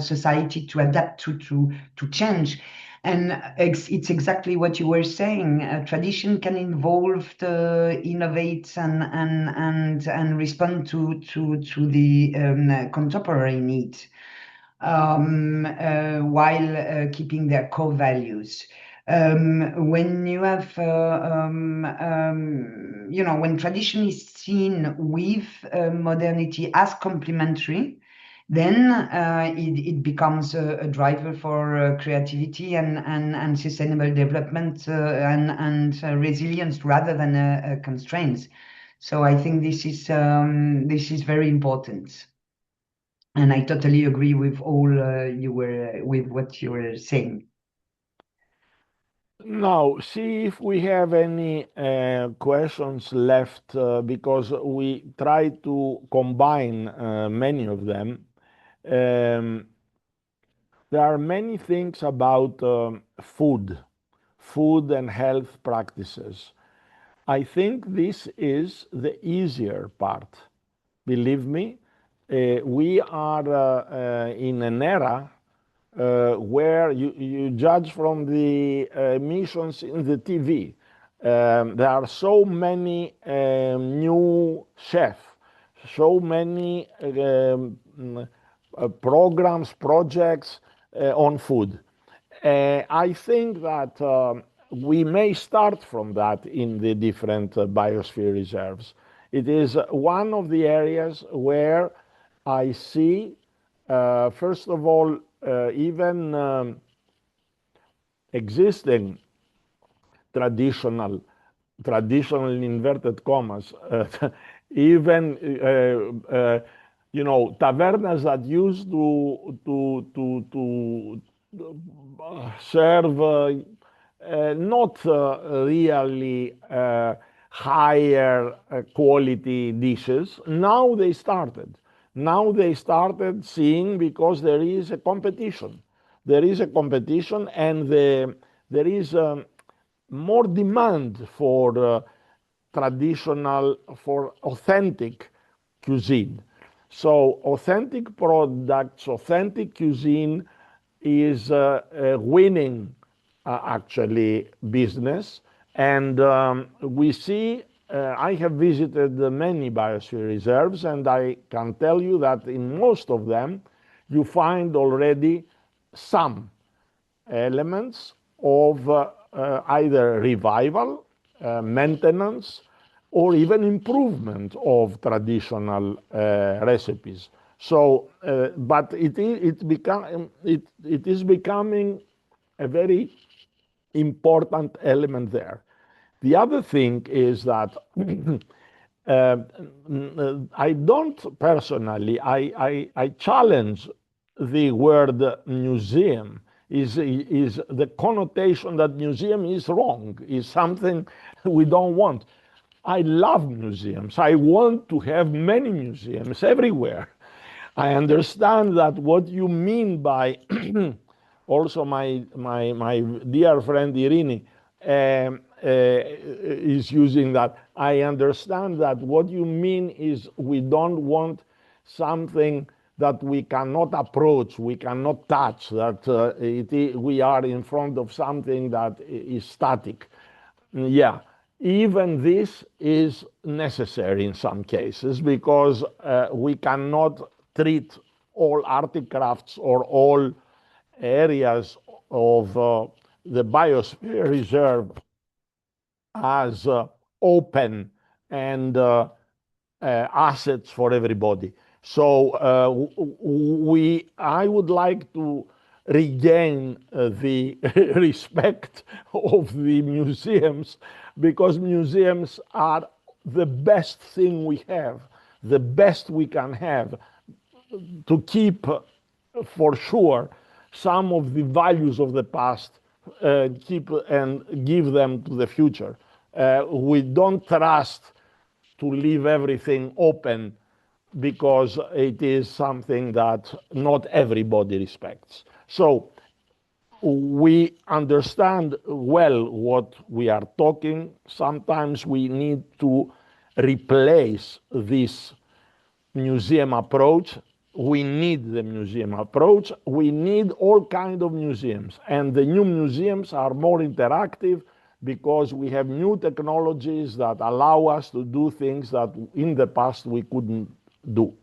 society to adapt to change. And it's exactly what you were saying. Tradition can evolve, innovate, and respond to the contemporary needs, while keeping their core values. When you have, when tradition is seen with modernity as complementary, then it becomes a driver for creativity and sustainable development and resilience rather than a constraint. So I think this is very important, and I totally agree with all with what you were saying. Now, see if we have any questions left because we try to combine many of them. Um, there are many things about food and health practices. I think this is the easier part. Believe me, we are in an era where you judge from the emissions in the TV. There are so many new chefs, so many programs, projects on food. I think that we may start from that in the different biosphere reserves. It is one of the areas where I see, first of all, even existing traditional, traditional in inverted commas, even tavernas that used to serve not really higher quality dishes. Now they started seeing because there is a competition. There is a competition, and there is more demand for traditional, for authentic cuisine. So authentic products, authentic cuisine is winning actually business. And we see, I have visited many biosphere reserves, and I can tell you that in most of them, you find already some elements of either revival, maintenance, or even improvement of traditional recipes. So, but it is becoming a very important element there. The other thing is that I don't personally, I challenge the word museum. Is the connotation that museum is wrong, is something we don't want. I love museums. I want to have many museums everywhere. I understand that what you mean by also my dear friend Irini is using that. I understand that what you mean is we don't want something that we cannot approach, we cannot touch, that we are in front of something that is static. Yeah, even this is necessary in some cases because we cannot treat all artifacts or all areas of the biosphere reserve as open and assets for everybody. So I would like to regain the respect of the museums, because museums are the best thing we have, the best we can have to keep for sure some of the values of the past, keep and give them to the future. We don't trust to leave everything open because it is something that not everybody respects. So we understand well what we are talking. Sometimes we need to replace this museum approach. We need the museum approach. We need all kinds of museums, and the new museums are more interactive because we have new technologies that allow us to do things that in the past we couldn't do.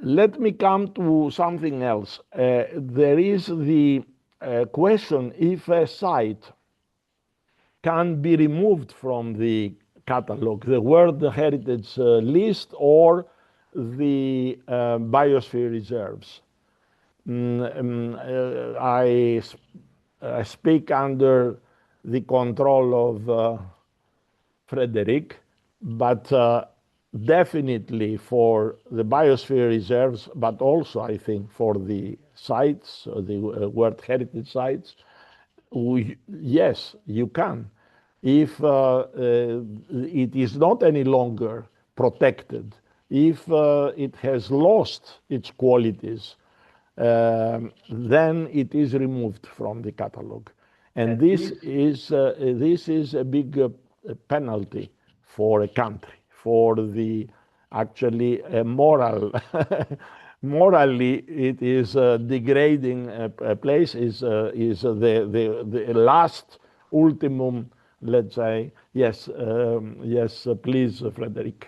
Let me come to something else. There is the question if a site can be removed from the catalog, the World Heritage List or the biosphere reserves. I speak under the control of Frederick, but definitely for the biosphere reserves, but also I think for the sites, the World Heritage sites, Yes, you can. If it is not any longer protected, if it has lost its qualities, then it is removed from the catalog. And this is a big penalty for a country, for the actually moral morally it is degrading a place is the last ultimum, let's say. Yes, yes, please, Frederick.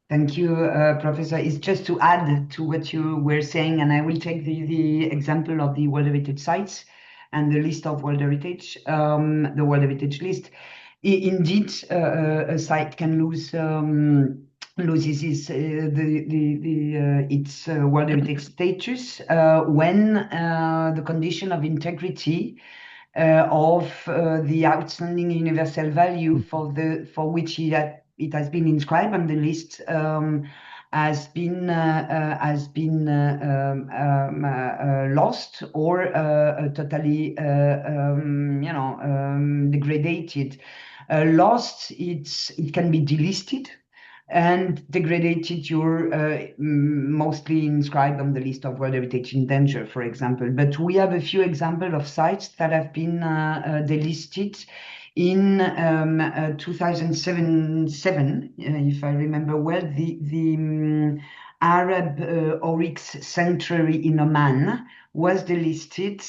Thank you, Professor. It's just to add to what you were saying, and I will take the example of the World Heritage sites and the list of World Heritage, the World Heritage list. Indeed, a site can loses its World Heritage status when the condition of integrity of the outstanding universal value for which it has been inscribed on the list has been lost or totally degraded. Lost, it can be delisted, and degraded, you're mostly inscribed on the list of World Heritage in danger, for example. But we have a few examples of sites that have been delisted in 2007, if I remember well. The Arab Oryx Sanctuary in Oman was delisted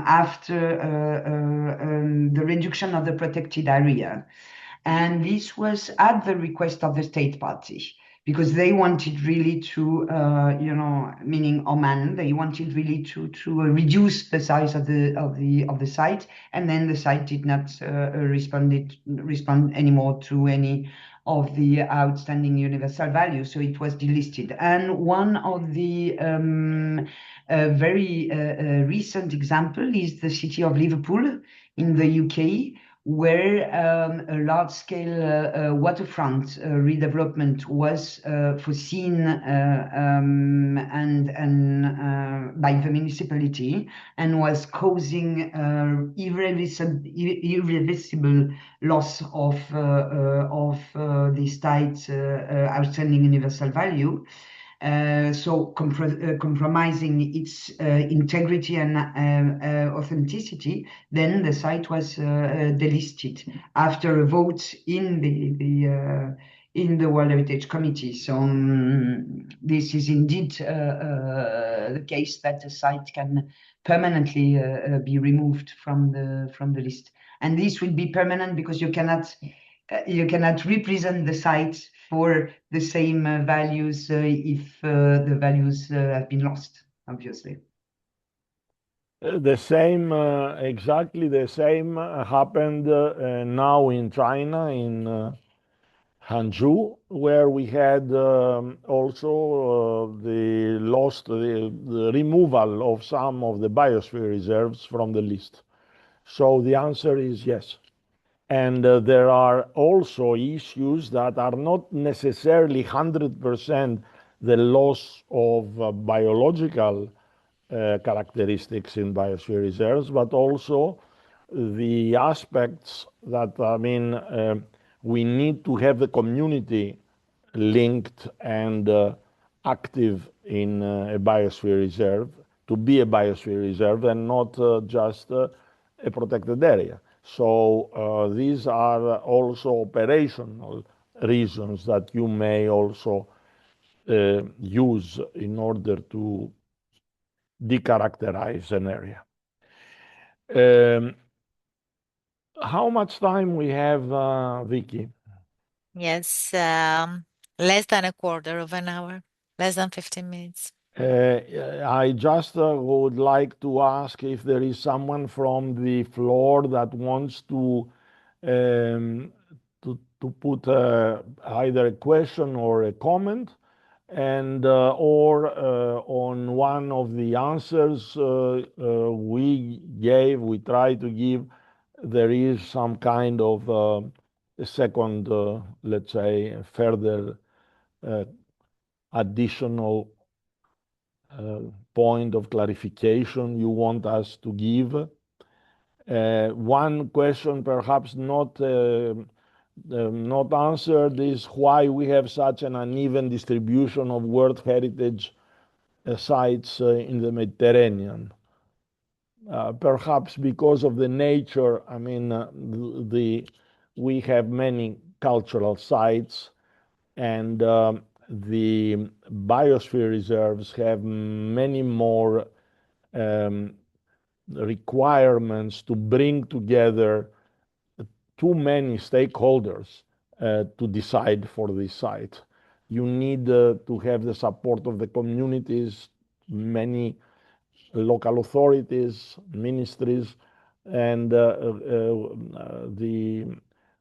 after the reduction of the protected area. And this was at the request of the state party, because they wanted really to, meaning Oman, they wanted really to reduce the size of the site, and then the site did not respond anymore to any of the outstanding universal values, so it was delisted. And one of the very recent example is the city of Liverpool in the UK, where a large-scale waterfront redevelopment was foreseen by the municipality, and was causing irreversible loss of the state's outstanding universal value. So compromising its integrity and authenticity, then the site was delisted after a vote in the World Heritage Committee. So this is indeed the case that the site can permanently be removed from the list, and this will be permanent because you cannot represent the site for the same values if the values have been lost, obviously. The same, exactly the same happened now in China, in Hangzhou, where we had also the removal of some of the biosphere reserves from the list. So the answer is yes. And there are also issues that are not necessarily 100% the loss of biological characteristics in biosphere reserves, but also the aspects that, I mean, we need to have the community linked and active in a biosphere reserve to be a biosphere reserve, and not just a protected area. So these are also operational reasons that you may also use in order to decharacterize an area. How much time we have, Vicky? Yes, less than a quarter of an hour, less than 15 minutes. I just would like to ask if there is someone from the floor that wants um, to put either a question or a comment, and or on one of the answers we try to give, there is some kind of a second, let's say, further additional point of clarification you want us to give. One question perhaps not answered is why we have such an uneven distribution of World Heritage sites in the Mediterranean. Perhaps because of the nature, I mean, we have many cultural sites, and the biosphere reserves have many more um, requirements to bring together too many stakeholders to decide for this site. You need to have the support of the communities, many local authorities, ministries, and the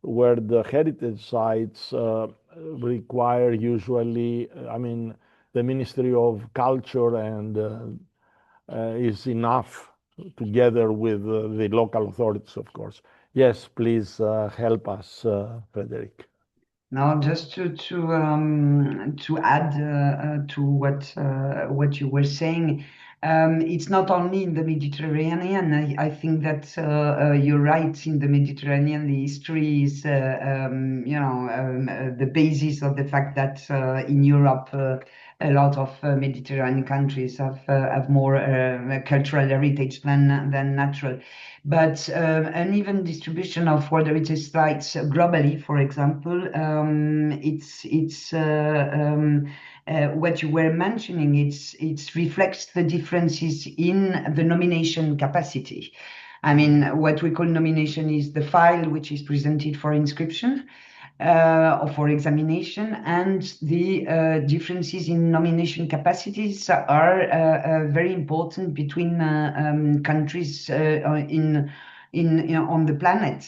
where the heritage sites require usually, I mean, the Ministry of Culture and is enough together with the local authorities, of course. Yes, please help us, Frederick. Now, just to add to what you were saying, it's not only in the Mediterranean. I think that you're right. In the Mediterranean, the history is, the basis of the fact that in Europe, a lot of Mediterranean countries have more cultural heritage than natural. But uneven distribution of World Heritage sites globally, for example, it's what you were mentioning. It reflects the differences in the nomination capacity. I mean, what we call nomination is the file which is presented for inscription or for examination, and the differences in nomination capacities are very important between countries on the planet.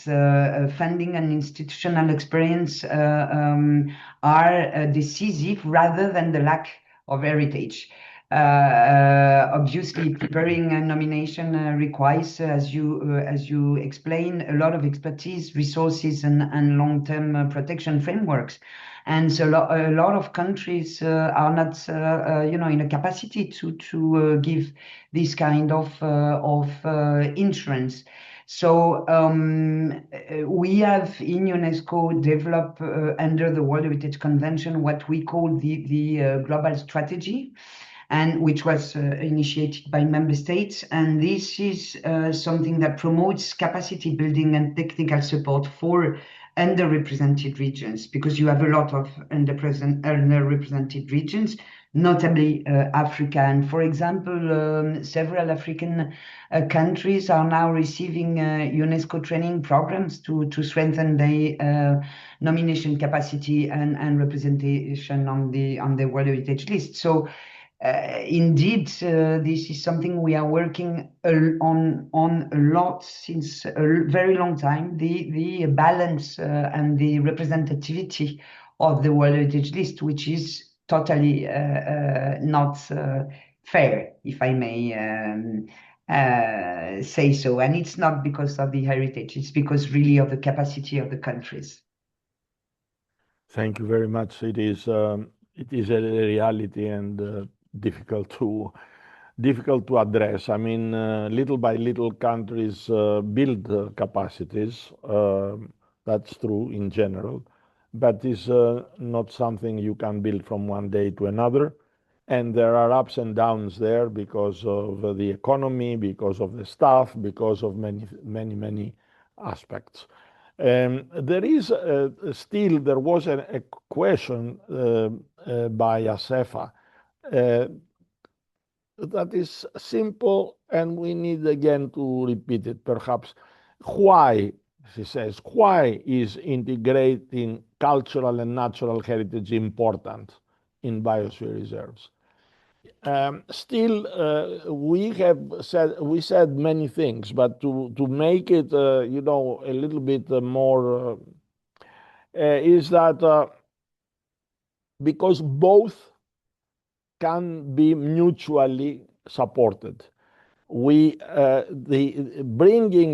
Funding and institutional experience are decisive rather than the lack of heritage. Obviously, preparing a nomination requires, as you explain, a lot of expertise, resources, and long-term protection frameworks. And so a lot of countries are not, in a capacity to give this kind of insurance. So we have in UNESCO developed under the World Heritage Convention what we call the global strategy, and which was initiated by member states. And this is something that promotes capacity building and technical support for underrepresented regions, because you have a lot of underrepresented regions, notably Africa. And for example, several African countries are now receiving UNESCO training programs to strengthen their nomination capacity and representation on the World Heritage List. So indeed, this is something we are working on a lot since a very long time. The balance and the representativity of the World Heritage List, which is totally not fair, if I may say so. And it's not because of the heritage; it's because really of the capacity of the countries. Thank you very much. It is a reality and difficult to address. I mean, little by little, countries build capacities. That's true in general, but it's not something you can build from one day to another. And there are ups and downs there because of the economy, because of the staff, because of many aspects. There was a question by Asefa that is simple, and we need again to repeat it perhaps. Why, she says, why is integrating cultural and natural heritage important in biosphere reserves? We said many things, but to make it, a little bit more, is that because both can be mutually supported. Bringing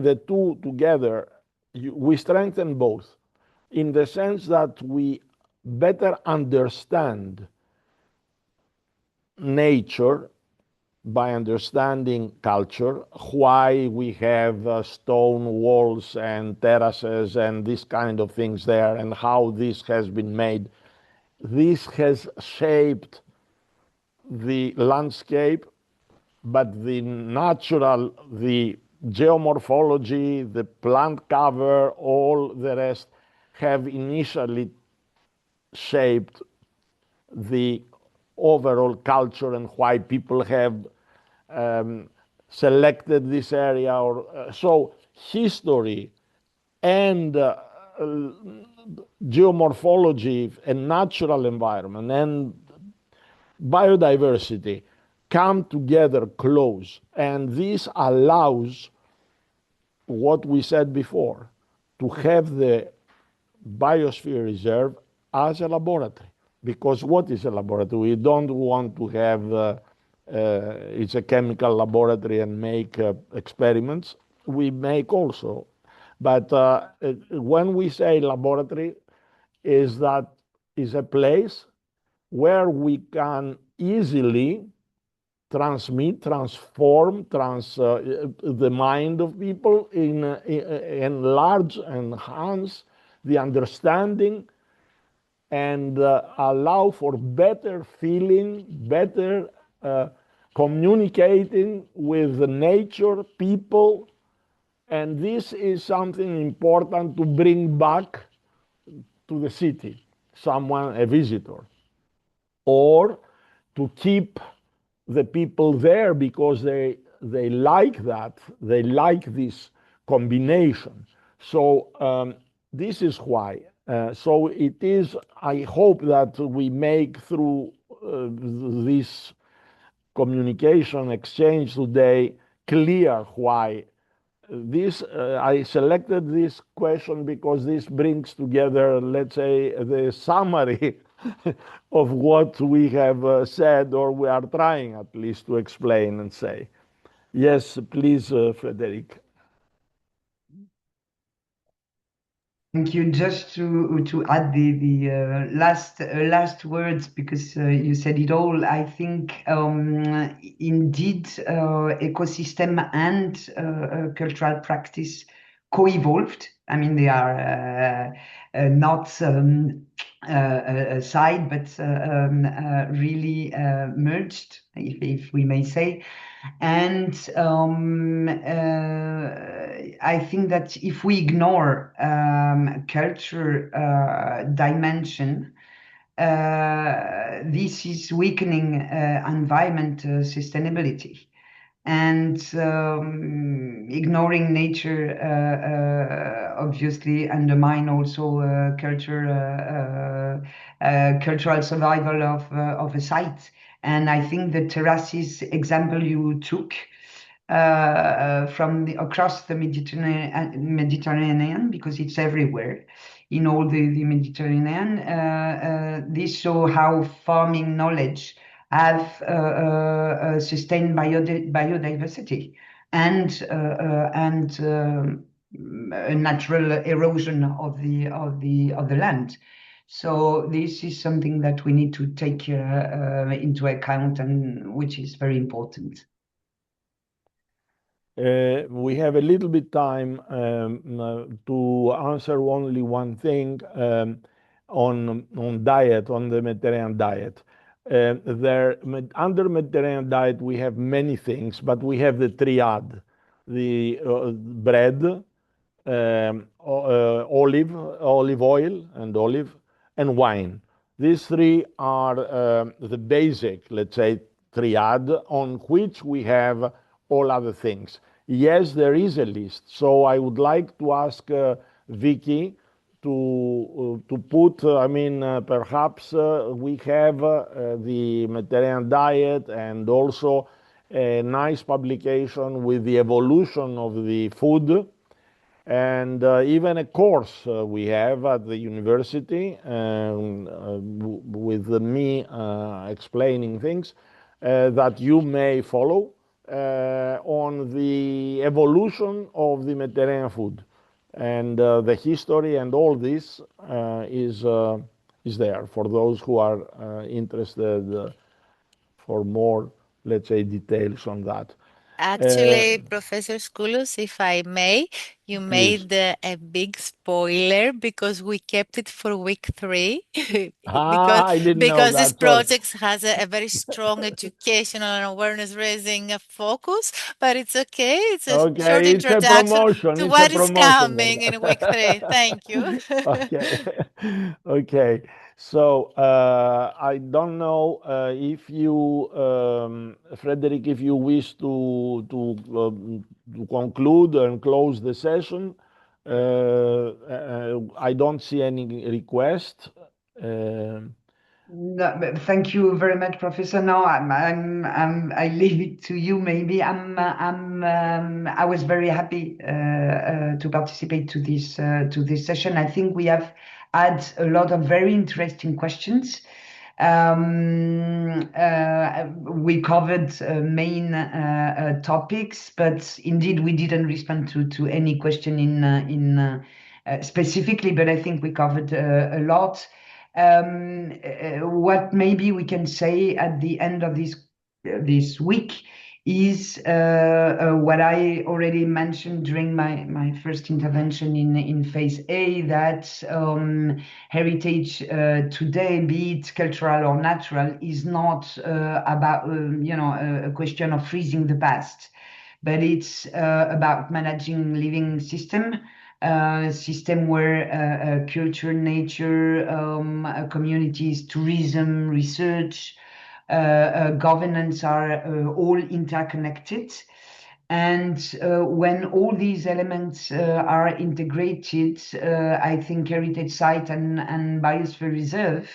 the two together, we strengthen both in the sense that we better understand nature by understanding culture, why we have stone walls and terraces and this kind of things there, and how this has been made. This has shaped the landscape, but the natural, the geomorphology, the plant cover, all the rest have initially shaped the overall culture and why people have selected this area. Or so history and geomorphology and natural environment and biodiversity come together close, and this allows what we said before, to have the biosphere reserve as a laboratory. Because what is a laboratory? We don't want to have it's a chemical laboratory and make experiments. We make also, but when we say laboratory, is that is a place where we can easily transmit, transform, the mind of people, enlarge, enhance the understanding, and allow for better feeling, better communicating with the nature, people, and this is something important to bring back to the city, someone, a visitor, or to keep the people there because they like that, they like this combination. So this is why. So it is, I hope that we make through this communication exchange today clear why this I selected this question because this brings together, let's say, the summary of what we have said, or we are trying at least to explain and say. Yes, please, Frederic. Thank you. Just to add the last words, because you said it all. I think indeed ecosystem and cultural practice co-evolved. I mean, they are not aside, but really merged, if we may say. And I think that if we ignore culture dimension, this is weakening environment sustainability. And ignoring nature obviously undermine also cultural survival of a site. And I think the terraces example you took from across the Mediterranean, because it's everywhere in all the Mediterranean. This show how farming knowledge have sustained biodiversity and a natural erosion of the land. So this is something that we need to take into account, and which is very important. We have a little bit time to answer only one thing on diet, on the Mediterranean diet. Under Mediterranean diet, we have many things, but we have the triad: the bread, olive oil, and wine. These three are the basic, let's say, triad on which we have all other things. Yes, there is a list. So I would like to ask Vicky to put, perhaps we have the Mediterranean diet and also a nice publication with the evolution of the food, and even a course we have at the university with me explaining things that you may follow on the evolution of the Mediterranean food, and the history and all this is there for those who are interested for more let's say, details on that. Actually, Professor Skoulos, if I may, you Please. made a big spoiler because we kept it for week 3 because I didn't know this that. Sorry. project has a very strong educational and awareness raising focus. But it's okay. It's a short Okay, it's a introduction promotion. to It's a what is promotion. coming in week 3. Thank you. Okay. Okay. So I don't know if you, Frederick, if you wish to conclude and close the session. I don't see any request. Um No, but thank you very much, Professor. No, I leave it to you. Maybe I was very happy to participate to this session. I think we have had a lot of very interesting questions. We covered main topics, but indeed we didn't respond to any question in specifically. But I think we covered a lot. What maybe we can say at the end of this week is what I already mentioned during my first intervention in phase A, that heritage today, be it cultural or natural, is not about a question of freezing the past, but it's about managing living system where culture, nature, communities, tourism, research, governance are all interconnected. And when all these elements are integrated, I think heritage site and biosphere reserve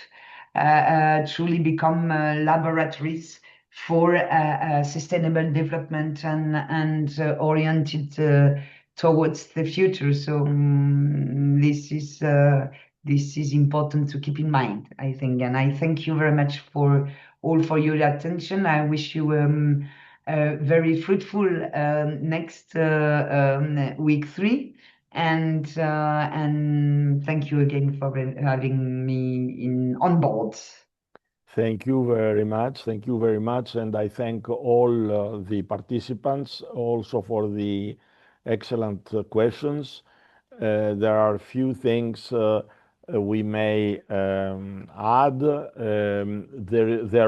truly become laboratories for sustainable development and oriented towards the future. So this is important to keep in mind, I think. And I thank you very much for your attention. I wish you very fruitful next week 3. And thank you again for having me on board. Thank you very much. Thank you very much. And I thank all the participants also for the excellent questions. There are a few things we may add. The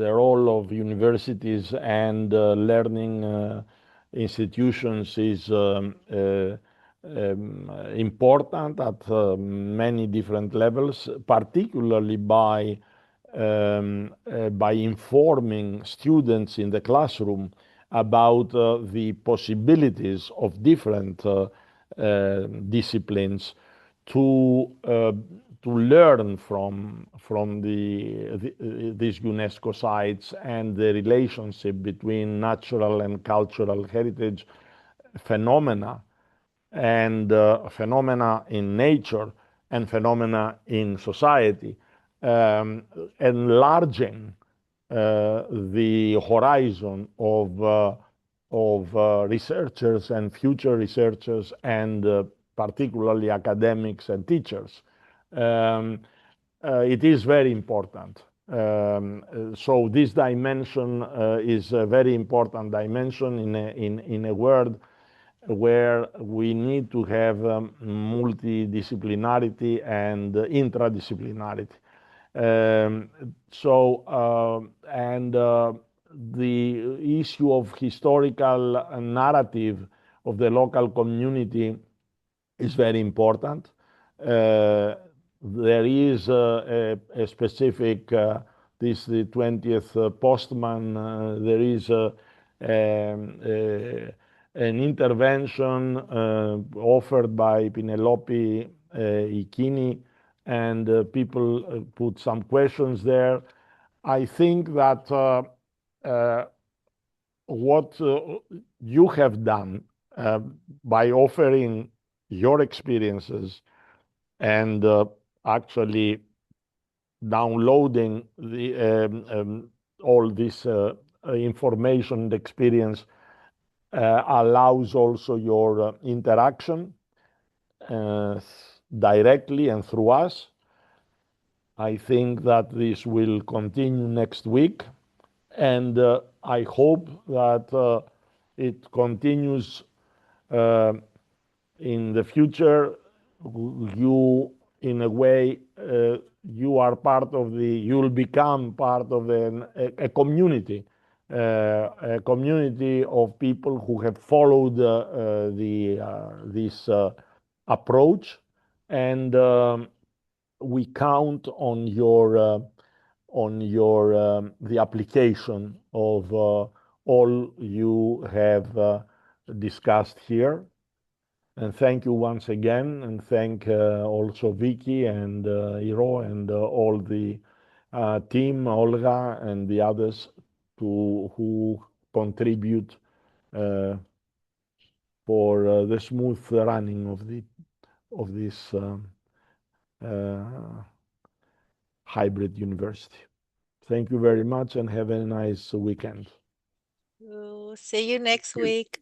role of universities and learning institutions is important at many different levels, particularly by informing students in the classroom about the possibilities of different disciplines to learn from these UNESCO sites and the relationship between natural and cultural heritage phenomena and phenomena in nature and phenomena in society, enlarging the horizon of researchers and future researchers and particularly academics and teachers. It is very important. So this dimension is a very important dimension in a world where we need to have multidisciplinarity and intradisciplinarity. The issue of historical narrative of the local community is very important. There is a specific, this the 20th postman, there is an intervention offered by Penelope Ikini, and people put some questions there. I think that what you have done by offering your experiences and actually downloading all this information and experience allows also your interaction directly and through us. I think that this will continue next week, And I hope that it continues in the future. You, in a way, you are part of the, you'll become part of a community, a community of people who have followed this approach, and we count on your the application of all you have discussed here. And thank you once again, and thank also Vicky and Iro and all the team, Olga and the others who contribute uh, for the smooth running of this uh, hybrid university. Thank you very much and have a nice weekend. See you next week.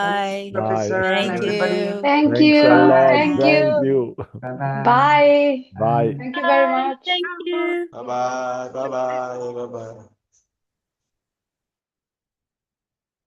Thank you, Bye-bye. Bye. Professor and Thank everybody. you. Thank Thanks a you. lot. Bye. Thank Thank you. you. Bye-bye. Bye. Bye. Thank you very Bye. much. Thank you. Bye bye. Bye bye. Bye bye.